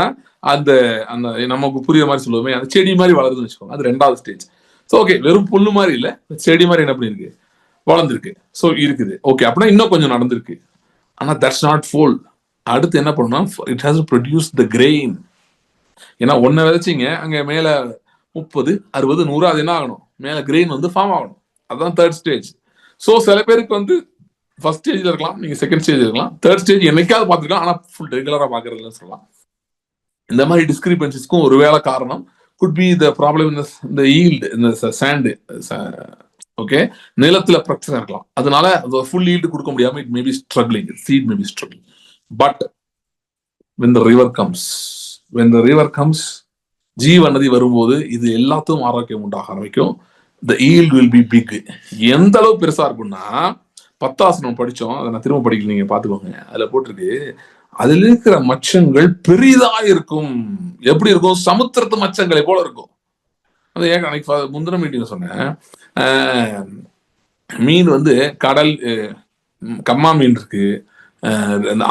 அந்த அந்த நமக்கு புரியுற மாதிரி சொல்லுவோமே, அந்த செடி மாதிரி வளருதுன்னு வச்சுக்கோங்க, அது 2வது ஸ்டேஜ். ஸோ ஓகே, வெறும் புல்லு மாதிரி இல்ல, செடி மாதிரி என்ன பண்ணிருக்கு, வளர்ந்துருக்கு. ஸோ இருக்குது. ஓகே, அப்படின்னா இன்னும் கொஞ்சம் நடந்திருக்கு. ஆனா தட்ஸ் நாட் ஃபுல். அடுத்து என்ன பண்ணணும், it has to produce the grain. ஏன்னா ஒன்ன விதைச்சிங்க, அங்க மேல 30, 60, 100 அது என்ன ஆகணும், மேல கிரெயின் வந்து ஃபார்ம் ஆகணும். அதுதான் 3rd ஸ்டேஜ். ஸோ சில பேருக்கு வந்து ஃபர்ஸ்ட் ஸ்டேஜ்ல இருக்கலாம், நீங்க செகண்ட் ஸ்டேஜ் இருக்கலாம், 3rd ஸ்டேஜ் என்னைக்காவது பார்த்துக்கலாம், ஆனா ஃபுல் ரெகுலரா பாக்குறதுன்னு சொல்லலாம். இந்த மாதிரி டிஸ்கிரிபன்சிஸ்க்கும் ஒருவேளை காரணம் could be the problem in the yield in the sand. Okay, நிலத்துல பிரச்சனை இருக்கலாம், அதனால ஃபுல் yield கொடுக்க முடியாம it may be struggling, seed may be struggling. But when the river comes, ஜீவ நதி வரும்போது இது எல்லாத்துக்கும் ஆரோக்கியம் உண்டாக ஆரம்பிக்கும். the yield will be big. எந்த அளவு பெருசா இருக்கும்னா, 10th படிச்சோம், அதை நான் திரும்ப படிக்கல, நீங்க பாத்துக்கோங்க. அதுல போட்டிருக்கு, அதுல இருக்கிற மச்சங்கள் பெரிதா இருக்கும். எப்படி இருக்கும், சமுத்திரத்து மச்சங்களை போல இருக்கும். அது ஏன் அன்னைக்கு முந்தின மீட்டிங் சொன்னேன், மீன் வந்து கடல் கம்மா மீன் இருக்கு,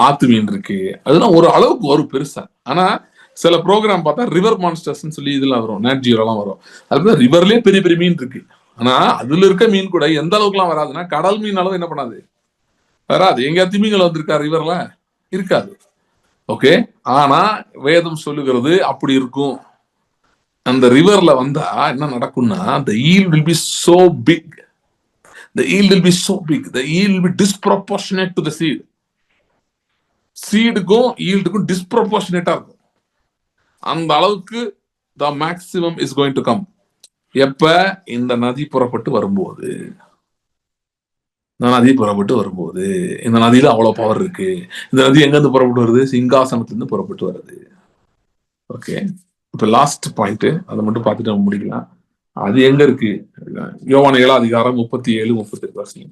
ஆத்து மீன் இருக்கு, அதெல்லாம் ஒரு அளவுக்கு வரும் பெருசா. ஆனா சில ப்ரோக்ராம் பார்த்தா ரிவர் மான்ஸ்டர்ஸ் சொல்லி இதெல்லாம் வரும், நேட் ஜியோலாம் வரும். அதுல ரிவர்லயே பெரிய பெரிய மீன் இருக்கு. ஆனா அதுல இருக்க மீன் கூட எந்த அளவுக்கு எல்லாம் வராதுன்னா, கடல் மீன் அளவு என்ன பண்ணாது, வராது. எங்க திமிங்கலம் வந்திருக்கா ரிவர்ல, இருக்காது. ஓகே, ஆனா வேதம் சொல்லுகிறது அப்படி இருக்கும். அந்த ரிவர்ல வந்தா என்ன நடக்கும்னா, the yield will be so big, the yield will be so big, the yield will be disproportionate to the seed. சீடுக்கும் ஈல்டுக்கும் டிஸ்ப்ரொபோர்ஷனேட்டா இருக்கும். அந்த அளவுக்கு the maximum is going to come. எப்ப? இந்த நதி புறப்பட்டு வரும்போது. இந்த நதி புறப்பட்டு வரும்போது, இந்த நதியில அவ்வளவு பவர் இருக்கு. இந்த நதி எங்க இருந்து புறப்பட்டு வருது? சிங்காசனத்திலிருந்து புறப்பட்டு வருது. ஓகே, இப்ப லாஸ்ட் பாயிண்ட், அதை மட்டும் பார்த்துட்டு நம்ம முடிக்கலாம். அது எங்க இருக்கு? யோவான் 7 37 38.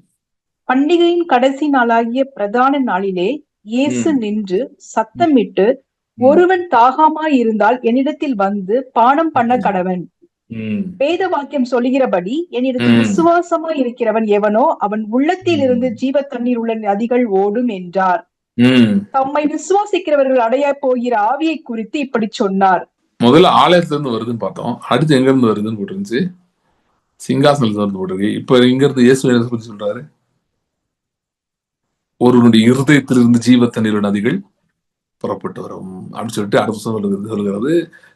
பண்டிகையின் கடைசி நாளாகிய பிரதான நாளிலே இயேசு நின்று சத்தமிட்டு, ஒருவன் தாகமாய் இருந்தால் என்னிடத்தில் வந்து பானம் பண்ண கடவன். வேத வாக்கியம் சொல்லுகிறபடி என்னிடத்தில் விசுவாசமாய் இருக்கிறவன் எவனோ அவன் உள்ளத்தில் இருந்து ஜீவ தண்ணீர் உள்ள நதிகள் ஓடும் என்றார். தம்மை விசுவாசிக்கிறவர்கள் அடைய போகிற ஆவியை குறித்து இப்படி சொன்னார். முதல்ல ஆலயத்துல இருந்து வருதுன்னு பார்த்தோம். அடுத்து எங்க இருந்து வருதுன்னு போட்டுருந்துச்சு, சிங்காசனத்துல இருந்து போட்டிருக்கு. இப்ப இங்க இருந்து இயேசு என்ன பத்தி சொல்றாரு? ஒருவனுடைய இருதயத்திலிருந்து ஜீவ தண்ணீர் நதிகள் புறப்பட்டு வரும் அப்படின்னு சொல்லிட்டு அடுத்த சொல்கிறது.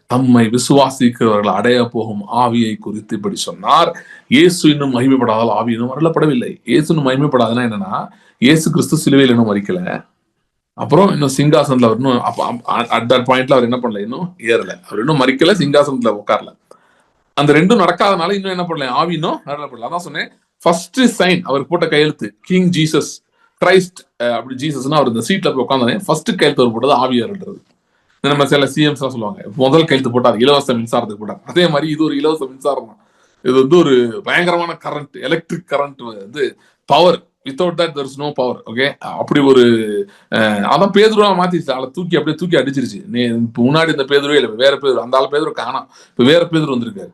தம்மை விசுவாசிக்கிறவர்கள் அடைய போகும் ஆவியை குறித்து இப்படி சொன்னார். இயேசு இன்னும் மகிமைப்படாதால் ஆவி இன்னும் அருளப்படவில்லை. இயேசு இன்னும் மகிமைப்படாதுன்னா என்னன்னா, இயேசு கிறிஸ்து சிலுவையில் இன்னும் மரிக்கல, அப்புறம் இன்னும் சிங்காசனத்துல அவர் இன்னும் அட் தட் பாயிண்ட்ல அவர் என்ன பண்ணல, இன்னும் ஏறல, அவர் இன்னும் மரிக்கல, சிங்காசனத்துல உட்காரல. அந்த ரெண்டும் நடக்காதனால இன்னும் என்ன பண்ணல, ஆவி இன்னும் அருளப்படல. அதான் சொன்னேன், ஃபர்ஸ்ட் சைன் அவர் போட்ட கையெழுத்து, கிங் ஜீசஸ் கிரைஸ்ட் அப்படி ஜீசஸ்னா அவர் இந்த சீட்ல போய் உட்காந்தானே ஃபர்ஸ்ட் கையெழுத்து அவர் போட்டது ஆவியார்ன்றது. நம்ம சில சிஎம்ஸ் எல்லாம் சொல்லுவாங்க, முதல் கையெழுத்து போட்டார் இலவச மின்சாரத்துக்கு போட்டார். அதே மாதிரி இது ஒரு இலவச மின்சாரம் தான். இது வந்து ஒரு பயங்கரமான கரண்ட், எலக்ட்ரிக் கரண்ட், வந்து power. Without that there is no power. Okay, அப்படி ஒரு அதான் பேதுருவா மாத்திச்சு, அதை தூக்கி அப்படியே தூக்கி அடிச்சிருச்சு. முன்னாடி இந்த பேதுருவே இல்லை, வேற பேதுரு, அந்த ஆள் பேதுரு காணோம், இப்ப வேற பேதுரு வந்திருக்காரு.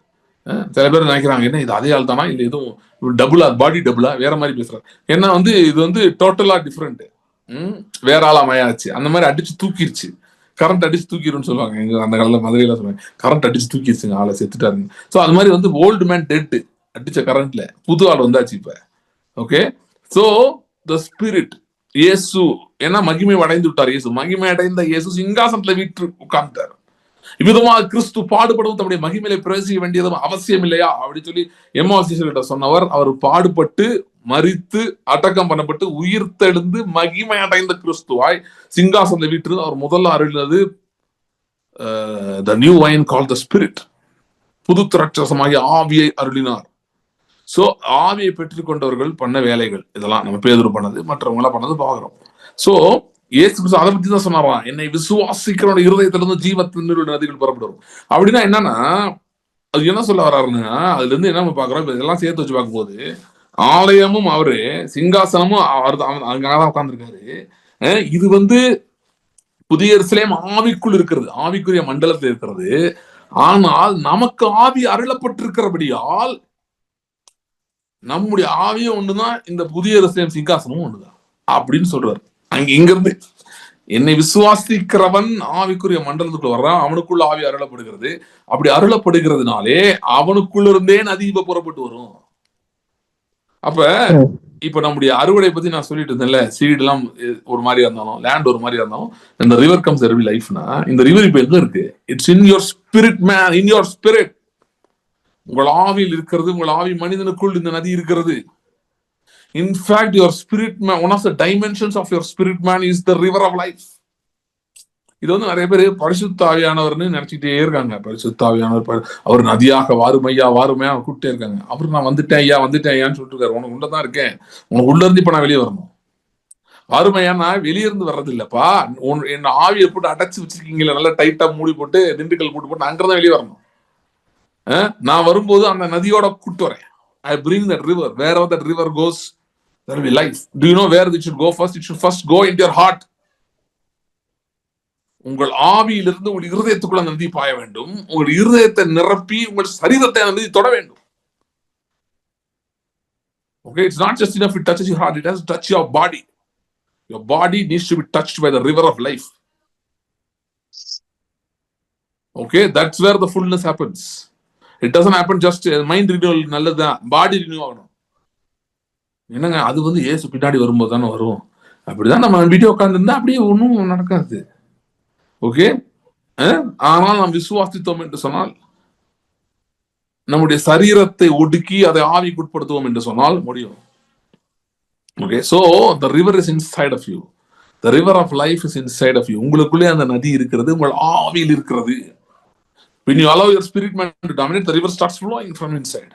சில பேர் நினைக்கிறாங்க என்ன இது அதே ஆள் தானா, இல்ல எதுவும் டபுளா, பாடி டபுளா, வேற மாதிரி பேசுறாரு. ஏன்னா வந்து இது வந்து டோட்டலா டிஃப்ரெண்ட், வேற ஆளா மயாச்சு. அந்த மாதிரி அடிச்சு தூக்கிருச்சு, கரண்ட் அடிச்சு தூக்கிடுன்னு சொல்லுவாங்க. எங்க அந்த காலத்துல மதுரையில சொல்லுவாங்க, கரண்ட் அடிச்சு தூக்கிடுச்சுங்க, ஆளை செத்துட்டாருங்க. ஸோ அது மாதிரி வந்து ஓல்டு மேன் டெட் அடிச்ச கரண்ட்ல புது ஆள் வந்தாச்சு இப்ப. ஓகே, ஸோ த ஸ்பிரிட் இயேசு, ஏன்னா மகிமை அடைந்து விட்டார் இயேசு. மகிமை அடைந்த இயேசு சிங்காசனத்துல வீட்டு உட்கார்ந்தார். இவ்விதமாக கிறிஸ்து பாடுபடும் தம்முடைய மகிமையிலே பிரவேசிக்க வேண்டியதும் அவசியம் இல்லையா அப்படின்னு சொல்லி எம்மாசிட்ட சொன்னவர். அவர் பாடுபட்டு மரித்து அடக்கம் பண்ணப்பட்டு உயிர் தெழுந்து மகிமை அடைந்த கிறிஸ்துவாய் சிங்காசனத்தை வீட்டு அவர் முதல்ல அருளினது the new wine called the spirit, புது திராட்சரசமாகிய ஆவியை அருளினார். சோ ஆவியை பெற்றுக்கொண்டவர்கள் பண்ண வேலைகள் இதெல்லாம் நம்ம பேதுரு பண்ணது, மற்றவங்க எல்லாம் பண்ணது பாக்குறோம். சோ இயேசு கிறிஸ்து அதை பத்தி தான் சொன்னாராம், என்னை விசுவாசிக்கிறவனுடைய இருதயத்திலிருந்து ஜீவத்தின் நதிகள் புறப்படும். அப்படின்னா என்னன்னா, அது என்ன சொல்ல வர்றாருன்னா, அதுல இருந்து என்ன பாக்குறோம், இதெல்லாம் சேர்த்து வச்சு பார்க்கும்போது ஆலயமும் அவரு, சிங்காசனமும் அவர் அங்கதான் உட்கார்ந்துருக்காரு. இது வந்து புதிய எருசலேம் ஆவிக்குள் இருக்கிறது, ஆவிக்குரிய மண்டலத்தில் இருக்கிறது. ஆனால் நமக்கு ஆவி அருளப்பட்டிருக்கிறபடியால் நம்முடைய ஆவியும் ஒண்ணுதான், இந்த புதிய எருசலேம் சிங்காசனமும் ஒண்ணுதான் அப்படின்னு சொல்றாரு. அங்க இங்க இருந்து என்னை விசுவாசிக்கிறவன் ஆவிக்குரிய மண்டலத்துக்குள்ள வர்றான், அவனுக்குள்ள ஆவி அருளப்படுகிறது. அப்படி அருளப்படுகிறதுனாலே அவனுக்குள்ள இருந்தே நதி இப்ப புறப்பட்டு வரும். அப்ப இப்ப நம்முடைய அறுவடை பத்தி நான் சொல்லிட்டு இருந்தேன்ல, சீடு எல்லாம் ஒரு மாதிரியா இருந்தாலும், லேண்ட் ஒரு மாதிரியா இருந்தாலும், இந்த ரிவர் கம்ஸ் எவ்ரி லைஃப்னா, இந்த ரிவர் இப்ப எங்க இருக்கு? It's in your spirit man, in your spirit. உங்கள் ஆவியில் இருக்கிறது, உங்கள் ஆவி மனிதனுக்குள் இந்த நதி இருக்கிறது. In fact, your spirit man, one of the dimensions of your spirit man is the river of life. இது வந்து நிறைய பேர் பரிசுத்த ஆவியானவர்னு நினைச்சிட்டே இருக்காங்க. பரிசுத்த ஆவியானவர் அவர் நதியாக வாருமையா வாருமையா கூப்பிட்டே இருக்காங்க. அப்புறம் நான் வந்துட்டேன் ஐயான்னு சொல்லிட்டு இருக்காரு. உனக்கு உள்ளதான் இருக்கேன், உனக்கு உள்ள இருந்து இப்ப நான் வெளியே வரணும். வாருமையா நான் வெளியே இருந்து வர்றது இல்லப்பா, என்ன ஆவியை போட்டு அடைச்சு வச்சிருக்கீங்களா, நல்லா டைட்டா மூடி போட்டு திண்டுக்கல் போட்டு அங்கதான் வெளியே வரணும். நான் வரும்போது அந்த நதியோட கூட்டு வரேன். I bring that river. Wherever that river goes, there will be life. Do you know where it should go first? It should first go into your heart. உங்கள் ஆவியிலிருந்து உங்கள் இருதயத்துக்குள்ள நதி பாய வேண்டும். உங்கள் இருதயத்தை நிரப்பி உங்கள் சரீரத்தை நதி தொட வேண்டும். Okay, it's not just enough it touches your heart, it has to touch your body. Your body needs to be touched by the river of life. Okay, that's where the fullness happens. It doesn't happen just mind renewal நல்லதுதான், பாடி renew ஆகணும். என்னங்க அது வந்து ஏசு பின்னாடி வரும்போது தானே வரும். அப்படிதான் நம்ம வீடியோ உட்காந்துருந்தா அப்படியே ஒன்றும் நடக்காது. ஓகே. ஆனால் நாம் விசுவாசித்தோம் என்று சொன்னால், நம்முடைய சரீரத்தை ஒடுக்கி அதை ஆவிக்குட்படுத்துவோம் என்று சொன்னால் முடியும். Okay. So the river is inside of you. The river of life is inside of you. உங்களுக்குள்ளே அந்த நதி இருக்கிறது, உங்கள் ஆவியில் இருக்கிறது. When you allow your spirit man to dominate, the river starts flowing from inside.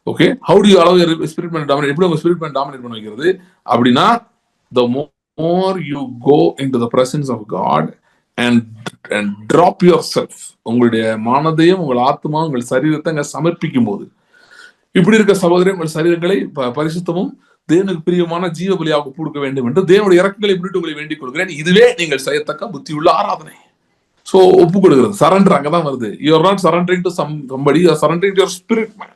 Okay? How do you allow your spirit man to dominate? எப்படி உங்க spirit man dominate பண்ண வைக்கிறது அப்படின்னா, the more you go into the presence of God and drop yourself, உங்களுடைய மனதையும் உங்கள் ஆத்மா உங்கள் சரீரத்தை அங்க சமர்ப்பிக்கும் போது, இப்படி இருக்க சகோதரர் உங்கள் சரீரங்களை பரிசுத்தமும் தேவனுக்கு பிரியமான ஜீவ பலியாக கொடுக்க வேண்டும் என்று தேவனுடைய இறக்கங்களை முன்னிட்டு உங்களை வேண்டிக் கொள்கிறேன். இதுவே நீங்கள் செய்யத்தக்க புத்தியுள்ள ஆராதனை. சோ ஒப்பு கொடுக்கிறது, சரண்டர் அங்கதான் வருது. You are not surrendering to somebody, you are surrendering to your spirit man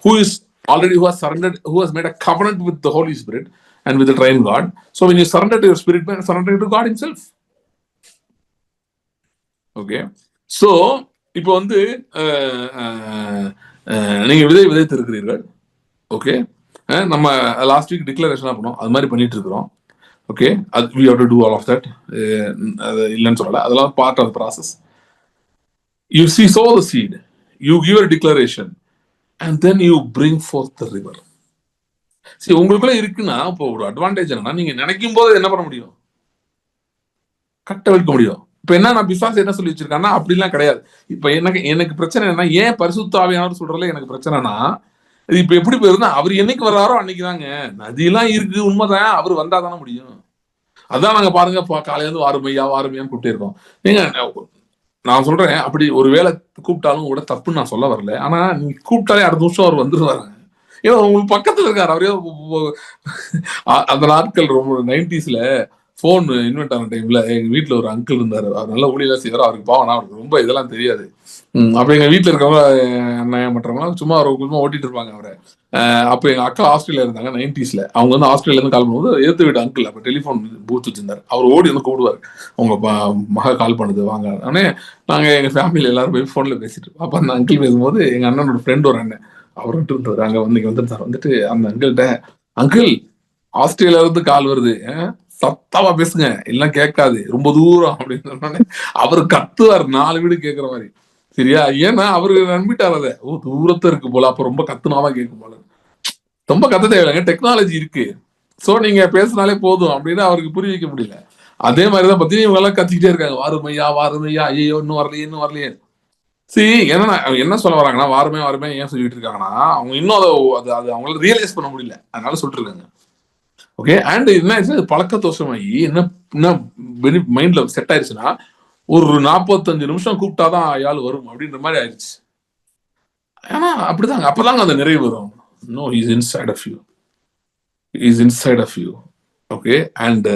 who is already who has surrendered, who has made a covenant with the Holy Spirit and with the triune God. So when you surrender to your spirit man, surrendering to God himself. Okay. So இப்போ வந்து நீங்க விதைத்து இருக்கிறீர்கள். Okay. நம்ம last week டிக்ளரேஷனா பண்ணோம், அது மாதிரி பண்ணிட்டு இருக்கிறோம். Okay. we have to do all of that. இல்லைன்னு சொல்லல, அதெல்லாம் part of the process. You sow the seed, you give a declaration, and then you bring forth the river. சரி, உங்களுக்குள்ள இருக்குன்னா இப்போ ஒரு அட்வான்டேஜ் என்னன்னா, நீங்க நினைக்கும் போது என்ன பண்ண முடியும்? கட்ட வைக்க முடியும். இப்ப என்ன, நான் பிசாசு என்ன சொல்லி வச்சிருக்கான்னா அப்படிலாம் கிடையாது. இப்ப எனக்கு பிரச்சனை என்ன, ஏன் பரிசுத்த ஆவியானவர் சொல்றதுல எனக்கு பிரச்சனைனா, இது இப்ப எப்படி போயிருந்தா, அவர் என்னைக்கு வர்றாரோ அன்னைக்குதாங்க. நதியெல்லாம் இருக்கு, உண்மைதான், அவர் வந்தாதானே முடியும். அதான் நாங்க பாருங்க காலையில இருந்து வாருமையான்னு கூப்பிட்டே இருக்கோம். நீங்க நான் சொல்றேன், அப்படி ஒரு வேலை கூப்பிட்டாலும் கூட தப்புன்னு நான் சொல்ல வரல. ஆனா நீங்க கூப்பிட்டாலே அடுத்த நிமிஷம் அவர் வந்துருவாரு. ஏன்னா உங்களுக்கு பக்கத்துல இருக்காரு அவரே. அந்த நாட்கள் ரொம்ப 90s போன் இன்வென்ட் ஆன டைம்ல எங்க வீட்டுல ஒரு அங்கிள் இருந்தாரு. அவர் நல்ல ஊழியெல்லாம் செய்வாரு. அவருக்கு பாவனா, அவருக்கு ரொம்ப இதெல்லாம் தெரியாது. அப்ப எங்க வீட்டுல இருக்கவங்க அண்ணன் மற்றவங்க சும்மா ஒரு ஓட்டிட்டு இருப்பாங்க அவரை. அப்ப எங்க அக்கா ஆஸ்திரேலியா இருந்தாங்க 90s. அவங்க வந்து ஆஸ்திரேலியா இருந்து கால் பண்ணும்போது ஏத்து வீட்டு அங்கிள் அப்ப டெலிபோன் பூத் வச்சிருந்தாரு. அவர் ஓடி வந்து கூப்பிடுவாரு, உங்க மக கால் பண்ணுது வாங்க. ஆனே நாங்க எங்க ஃபேமிலியில எல்லாரும் போய் போன்ல பேசிட்டு இருப்போம். அப்ப அந்த அங்கிள் பேசும்போது எங்க அண்ணனோட ஃப்ரெண்ட் ஒரு அண்ணன் அவர்கிட்ட இருந்தாரு. அங்க வந்து வந்துருந்தாரு. வந்துட்டு அந்த அங்கிள்கிட்ட, அங்கிள் ஆஸ்திரேலியால இருந்து கால் வருது, சத்தமா பேசுங்க, எல்லாம் கேட்காது, ரொம்ப தூரம் அப்படின்னு சொன்னோன்னே அவரு கத்துவார், 4 வீடு கேட்கிற மாதிரி. சரியா? ஏன்னா அவரு நம்பிட்டார் அதை. தூரத்துல இருக்கு போல, அப்ப ரொம்ப கத்துனாதான் கேட்கும் போல. ரொம்ப கத்த தேவையில்லைங்க, டெக்னாலஜி இருக்கு. சோ நீங்க பேசினாலே போதும் அப்படின்னு அவருக்கு புரிய வைக்க முடியல. அதே மாதிரிதான் பத்தி இவங்க எல்லாம் கத்திக்கிட்டே இருக்காங்க, வாருமையா, ஐயோ இன்னும் வரலையே. சரி, என்னன்னா என்ன சொல்ல வராங்கன்னா, வாருமே ஏன் சொல்லிட்டு இருக்காங்கன்னா, அவங்க இன்னும் அதை அவங்களால ரியலைஸ் பண்ண முடியல, அதனால சொல்லிட்டு இருக்காங்க. ஓகே. அண்ட் என்ன பழக்க தோஷமாகி என்ன மைண்ட்ல செட் ஆயிடுச்சுன்னா, ஒரு 45 நிமிஷம் கூப்பிட்டாதான் ஆள் வரும் அப்படின்ற மாதிரி ஆயிடுச்சு. ஆனா அப்படிதாங்க, அப்பதாங்க அந்த நிறைவு வரும். No, is inside of you, is inside of you. Okay. And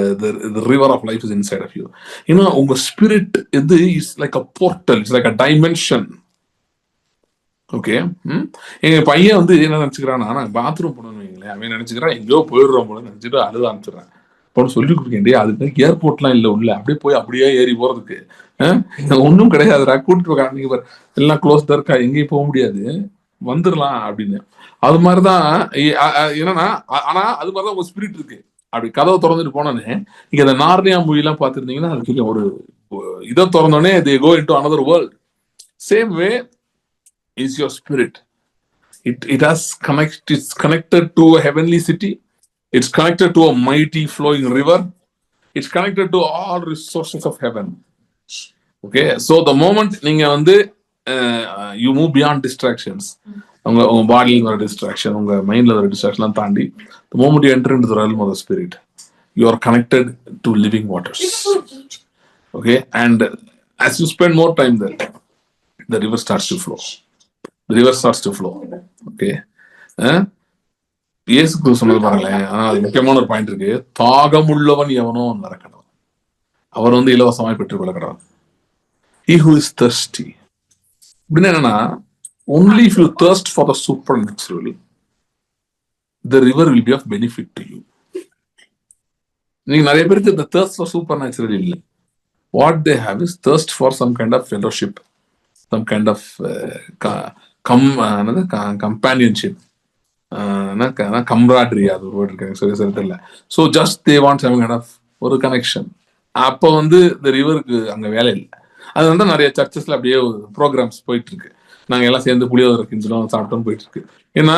the river of life is inside of you. உங்க ஸ்பிரிட் இது is like a portal, it's like a dimension. Okay. எங்க பையன் வந்து என்ன நினைச்சுக்கிறான்னா, நான் பாத்ரூம் போகணும்னு வைங்களேன், அவன் நினைச்சுக்கிறான் எங்கேயோ போயிடுறோம் போல நினைச்சிட்டு அழுத ஆரம்பிச்சிடறேன். போன சொல்லி கொடுக்கேன், அதுக்கு ஏர்போர்ட்லாம் இல்லை உள்ள, அப்படியே ஏறி போறதுக்கு ஒன்றும் கிடையாதுடா, கூட்டிட்டு போக நீங்க எல்லாம் க்ளோஸ் தான் இருக்கா, எங்கேயும் போக முடியாது, வந்துடலாம் அப்படின்னு. அது மாதிரிதான் என்னன்னா, ஆனா அது மாதிரிதான் உங்க ஸ்பிரிட் இருக்கு. அப்படி கதவை திறந்துட்டு போனோன்னே, நீங்க அந்த நார்னியா மூவி எல்லாம் பாத்துருந்தீங்கன்னா அதுக்கு ஒரு இதை திறந்தோடனே they go into another world. Same way is your spirit. It's connected to a heavenly city. It's connected to a mighty flowing river. It's connected to all resources of heaven. Okay. So the moment நீங்க வந்து you move beyond distractions, உங்க பாடியில வர distraction, உங்க மைண்ட்ல வர distraction தாண்டி, the moment you enter into the realm of the spirit, you are connected to living waters. Okay. And as you spend more time there, the river starts to flow. Okay. இயேசு சொன்னது பாருங்களேன். அது முக்கியமான ஒரு point இருக்கு. தாகம் உள்ளவன் எவனோ வரக்கடவன், அவர் வந்து இலவசமாய் பெற்றுக் கொள்ள கடவன். He who is thirsty அப்படின்னு என்னன்னா, only if you thirst for the supernatural, the river will be of benefit to you. நீங்க நிறைய பேருக்கு இந்த thirst for supernatural இல்லை. What they have is thirst for some kind of fellowship, some kind of companionship, camaraderie, அது ஒரு word இருக்கு, சரி தெரியல. So just they want some kind of ஒரு கனெக்ஷன், அப்ப வந்து இந்த ரிவருக்கு அங்க வேலை இல்லை. அது வந்து நிறைய சர்ச்சஸ்ல அப்படியே ப்ரோக்ராம்ஸ் போயிட்டு இருக்கு. நாங்க எல்லாம் சேர்ந்து புளியோதரை கிஞ்சலாம் சாப்பிட்டோம் போயிட்டு இருக்கு. ஏன்னா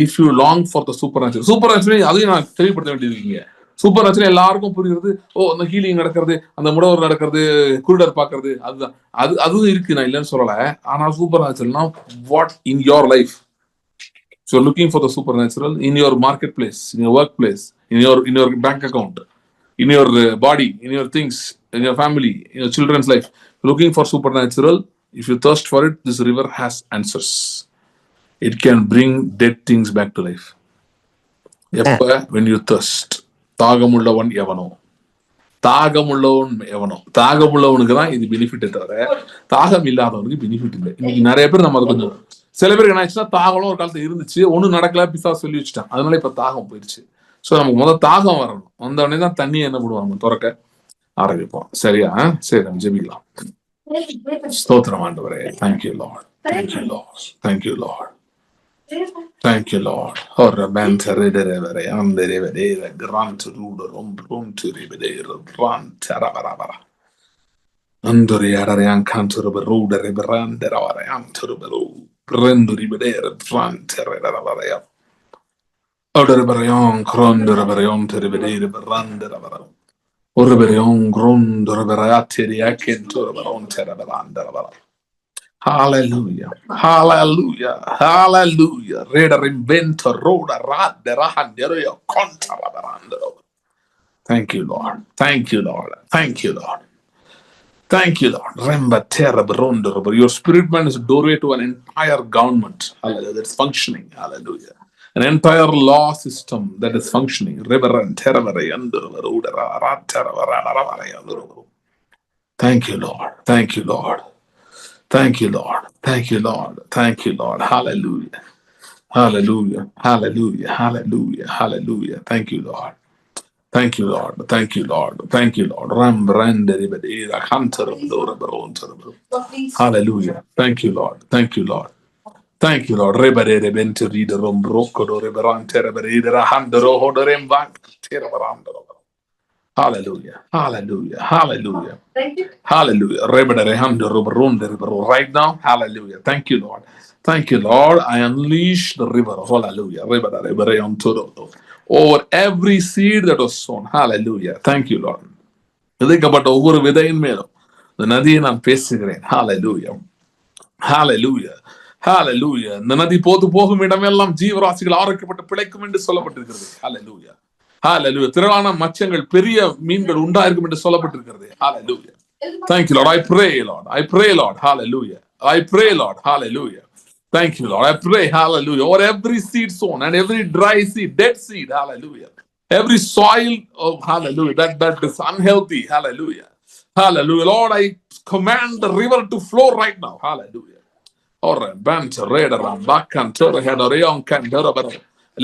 if you long for the super natural, super natural அதையும் நான் தெளிவுபடுத்த வேண்டியிருக்கீங்க. சூப்பர் நேச்சுரல் எல்லாருக்கும் புரியுறது, அந்த ஹீலிங் நடக்கிறது, அந்த முடவர் நடக்கிறது, குருடர் பாக்குறது, அதுதான். அதுவும் இருக்கு, நான் இல்லைன்னு சொல்லல. ஆனா சூப்பர் நேச்சுரல்னா what in your life. So you're looking for the supernatural in your marketplace, in your workplace, in your bank account, in your body, in your things, in your family, in your children's life. Looking for supernatural. If you thirst for it, this river has answers. It can bring dead things back to life. When you thirst. தாகமுள்ளவன் எவனோ, தாகமுள்ளவனுக்கு தான் இது benefit தவிர தாகம் இல்லாதவனுக்கு benefit இல்லை. இன்னைக்கு நிறைய பேர் நம்ம கொஞ்சம் சில பேருக்கு என்ன ஆச்சுன்னா, தாகம்லாம் ஒரு காலத்துல இருந்துச்சு, ஒன்னும் நடக்கல, பிசா சொல்லி வச்சுட்டான், அதனால இப்ப தாகம் போயிடுச்சு. சோ நமக்கு முதல் தாகம் வரணும். வந்த உடனே தான் தண்ணியை என்ன பண்ணுவாங்க, திறக்க ஆரம்பிப்போம். சரியா? சரி, நம்ம ஜெபிக்கலாம். ஸ்தோத்திரம் ஆண்டவரே. Thank you Lord, thank you Lord, thank you Lord, thank you Lord. Ora bantere devere andere vedere grant rudo rompronti rivedere grant rabarabara andori arare ancantoro berude rebrande ravare antoro beru prendo rivedere grant rabarabara odere berion crondo raberion te rivedere berande ravara ora berion grondo rabarati riakento rabaron te rabarande ravara. Hallelujah, hallelujah, hallelujah. Reda invento roda rade rahandero contra rabarando. Thank you Lord, thank you Lord, thank you Lord, thank you Lord. Remba terra brondo. Your spirit man is a doorway to an entire government. Hallelujah, that's functioning. Hallelujah, an entire law system that is functioning. Reverend terra varayando roda ratera varayando. Thank you Lord, thank you Lord. Thank you, Lord. Thank you, Lord. Thank you, Lord. Hallelujah. Hallelujah. Hallelujah. Hallelujah. Hallelujah. Thank you, Lord. Thank you, Lord. Thank you, Lord. Thank you, Lord. Hallelujah. Thank you, Lord. Thank you, Lord. Thank you, Lord. Hallelujah. Hallelujah. Hallelujah. Hallelujah. Right now, hallelujah. Thank you, Lord. Thank you, Lord. I unleash the river. Hallelujah. Over every seed that was sown. Hallelujah. Thank you, Lord. விதைக்கப்பட்ட ஒவ்வொரு விதையின் மேலும் இந்த நதியை நான் பேசுகிறேன். Hallelujah. Hallelujah. Hallelujah. இந்த நதி போகும் இடமெல்லாம் ஜீவராசிகள் ஆரோக்கியப்பட்டு பிழைக்கும் என்று சொல்லப்பட்டிருக்கிறது. Hallelujah. Hallelujah. திரளான மச்சங்கள், பெரிய மீன்கள் உண்டாயிருக்கும் என்று சொல்லப்பட்டிருக்கிறது. Hallelujah. Thank you, Lord. I pray, Lord. I pray, Lord. Hallelujah. I pray, Lord. Hallelujah. Thank you, Lord. I pray, hallelujah, over every seed sown and every dry seed, dead seed, hallelujah. Every soil of, hallelujah, that is unhealthy, hallelujah. Hallelujah. Lord, I command the river to flow right now. Hallelujah.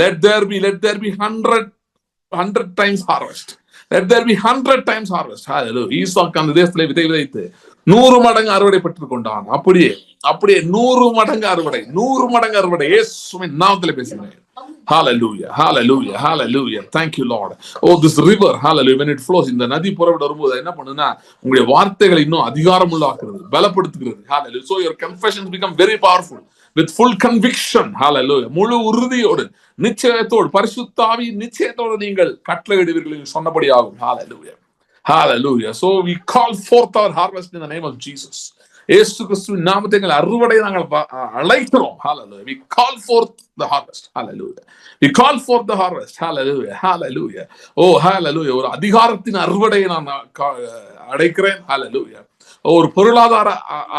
Let there be 100 times harvest. Let there be 100 times harvest. Hallelujah. ஈசாக்கு அந்த தேசத்திலே விதை விதைத்து 100 மடங்கு அறுவடை பெற்றுக் கொண்டான். அப்படியே 100 மடங்கு அறுவடை இயேசுவின் நாமத்திலே பேசுகிறேன். Hallelujah. Hallelujah. Hallelujah. Thank you, Lord. Oh, this river, hallelujah, when it flows, இந்த நதி புறப்பட்டு வரும்போது என்ன பண்ணுதுன்னா, உங்களுடைய வார்த்தைகளை இன்னும் அதிகாரமுள்ளாக்குறது, பலப்படுத்துகிறது. Hallelujah. So your confessions become very powerful. With full conviction. Hallelujah. முழு உறுதியோடு, நிச்சயத்தோடு, பரிசுத்த ஆவியின் நிச்சயத்தோடு நீங்கள் கட்டளையிடுவீர்கள் சொன்னபடி ஆகும். Hallelujah. Hallelujah. So we call forth our harvest in the name of Jesus. இயேசு கிறிஸ்துவின் நாமத்தை எங்கள் அறுவடை நாங்கள் அழைக்கிறோம். Hallelujah. We call forth the harvest. Hallelujah. We call forth the harvest. Hallelujah. Hallelujah. Oh, hallelujah. ஒரு அதிகாரத்தின் அறுவடையை நான் அழைக்கிறேன். Hallelujah. ஒரு பொருளாதார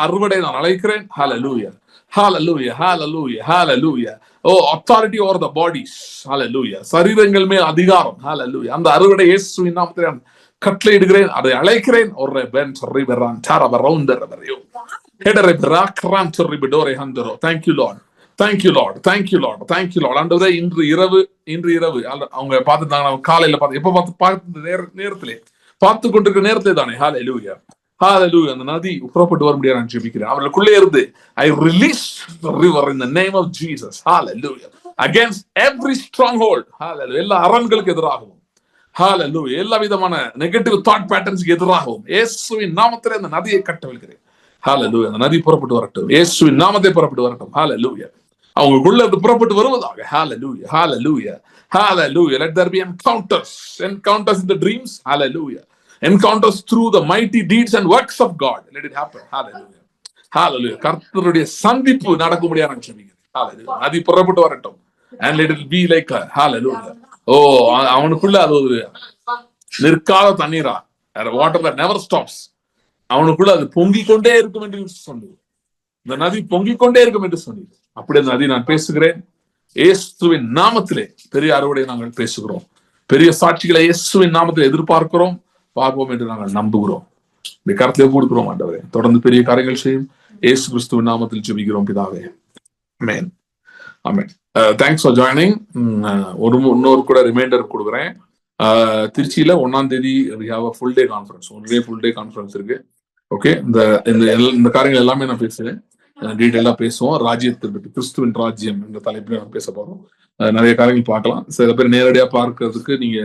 அறுவடை நான் அழைக்கிறேன். Hallelujah. Hallelujah. Hallelujah. Hallelujah. Oh, authority over the bodies. Hallelujah. சரீரங்கள் மேல் அதிகாரம். Hallelujah. அந்த அறுவடை இயேசுவின் நாமத்தில் கட்டளையிடுகிறேன், அதை அழைக்கிறேன். Thank you, Lord. Thank you, Lord. Thank you, Lord. Thank you, Lord. ஆண்டவரே, இன்று இரவு அவங்க பார்த்துட்டாங்க, காலையில பார்த்து நேரத்திலே பார்த்து கொண்டிருக்கிற நேரத்திலே தானே. Hallelujah. Hallelujah. அந்த நதி புறப்பட்டு வர முடியாது நான் ஜெபிக்கிறேன். அவர்களுக்குள்ளே இருந்து I release the river in the name of Jesus. Hallelujah. Against every stronghold. Hallelujah. எல்லா அரண்களுக்கு எதிராகவும் ஹalleluya. எல்லா விதமான நெகட்டிவ் தாட் பேட்டர்ன்ஸ்க்கு எதிராகவும் இயேசுவின் நாமத்திலே அந்த நதியை கட்டவிழ்கிறேன். ஹalleluya. அந்த நதி புறப்பட்டு வரட்டும். இயேசுவின் நாமத்தை புறப்பட்டு வரட்டும். ஹalleluya. அவங்களுக்குள்ள அது புறப்பட்டு வருவதாக. ஹalleluya. Hallelujah. Hallelujah. Let there be encounters in the dreams. Hallelujah. Encounters through the mighty deeds and works of God. Let it happen. Hallelujah. Hallelujah. கர்த்தருடைய சந்திப்பு நடக்கும்படியா நான் ஜெபிக்கிறேன். Hallelujah. நதி புறப்பட்டு வரட்டும். And let it be like a hallelujah. அவனுக்குள்ள அது ஒரு நிற்காத தண்ணீரா, வாட்டர் that never stops. அவனுக்குள்ள அது பொங்கிக் கொண்டே இருக்கும் என்று சொன்னது. இந்த நதி பொங்கிக் கொண்டே இருக்கும் என்று சொன்னது. அப்படி அந்த நதி நான் பேசுகிறேன். இயேசுவின் நாமத்திலே பெரிய அறுவடை நாங்கள் பேசுகிறோம். பெரிய சாட்சிகளை இயேசுவின் நாமத்தில் எதிர்பார்க்கிறோம், பார்ப்போம் என்று நாங்கள் நம்புகிறோம். இந்த கருத்திலே கொடுக்கிறோம் ஆண்டவரே. தொடர்ந்து பெரிய காரியங்கள் செய்யும் இயேசு கிறிஸ்துவின் நாமத்தில் ஜெபிக்கிறோம் பிதாவே. Amen. Amen. Thanks for joining. இன்னொரு கூட ரிமைண்டர் கொடுக்குறேன். திருச்சியில 1ஆம் தேதி full day conference, full day conference இருக்கு. ஓகே, இந்த காரியங்கள் எல்லாமே நான் பேசுறேன், டீட்டெயிலா பேசுவோம். ராஜ்யத்தை பற்றி, கிறிஸ்துவின் ராஜ்யம் என்ற தலைப்பில் நான் பேச போறோம். நிறைய காரியங்கள் பார்க்கலாம். சில பேர் நேரடியா பார்க்கறதுக்கு நீங்க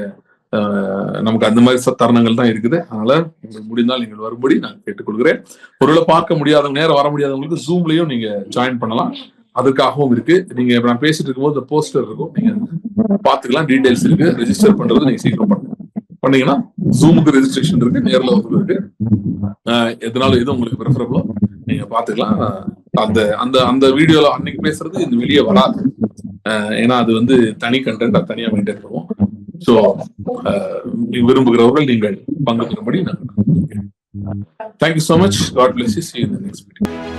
நமக்கு அந்த மாதிரி தருணங்கள் தான் இருக்குது. அதனால உங்களுக்கு முடிந்தால் நீங்கள் வரும்படி நான் கேட்டுக்கொள்கிறேன். ஒருவேளை பார்க்க முடியாதவங்க, நேரம் வர முடியாதவங்களுக்கு ஜூம்லயும் நீங்க ஜாயின் பண்ணலாம். அதுக்காகவும் இருக்கு. நீங்க நான் பேசிட்டு இருக்கும்போது இந்த போஸ்டர் இருக்கும், நீங்க பாத்துக்கலாம். டீடைல்ஸ் இருக்கு. ரெஜிஸ்டர் பண்றது நீங்க சீக்கிரம் பண்ணீங்கன்னா ஜூமுக்கு ரெஜிஸ்ட்ரேஷன் இருக்கு, நேரில் வந்து இருக்கு. எதனால எது உங்களுக்கு ப்ரிஃபரபிளோ நீங்க பாத்துக்கலாம். அந்த வீடியோல அன்னைக்கு பேசுறது இந்த வெளியே வராது. ஏன்னா அது வந்து தனி கண்டென்ட், அது தனியா மெயின்டைன் பண்ணுவோம். ஸோ விரும்புகிறவர்கள் நீங்கள் பங்கு பெறும்படி நான் thank you so much. God bless you. See you in the next video.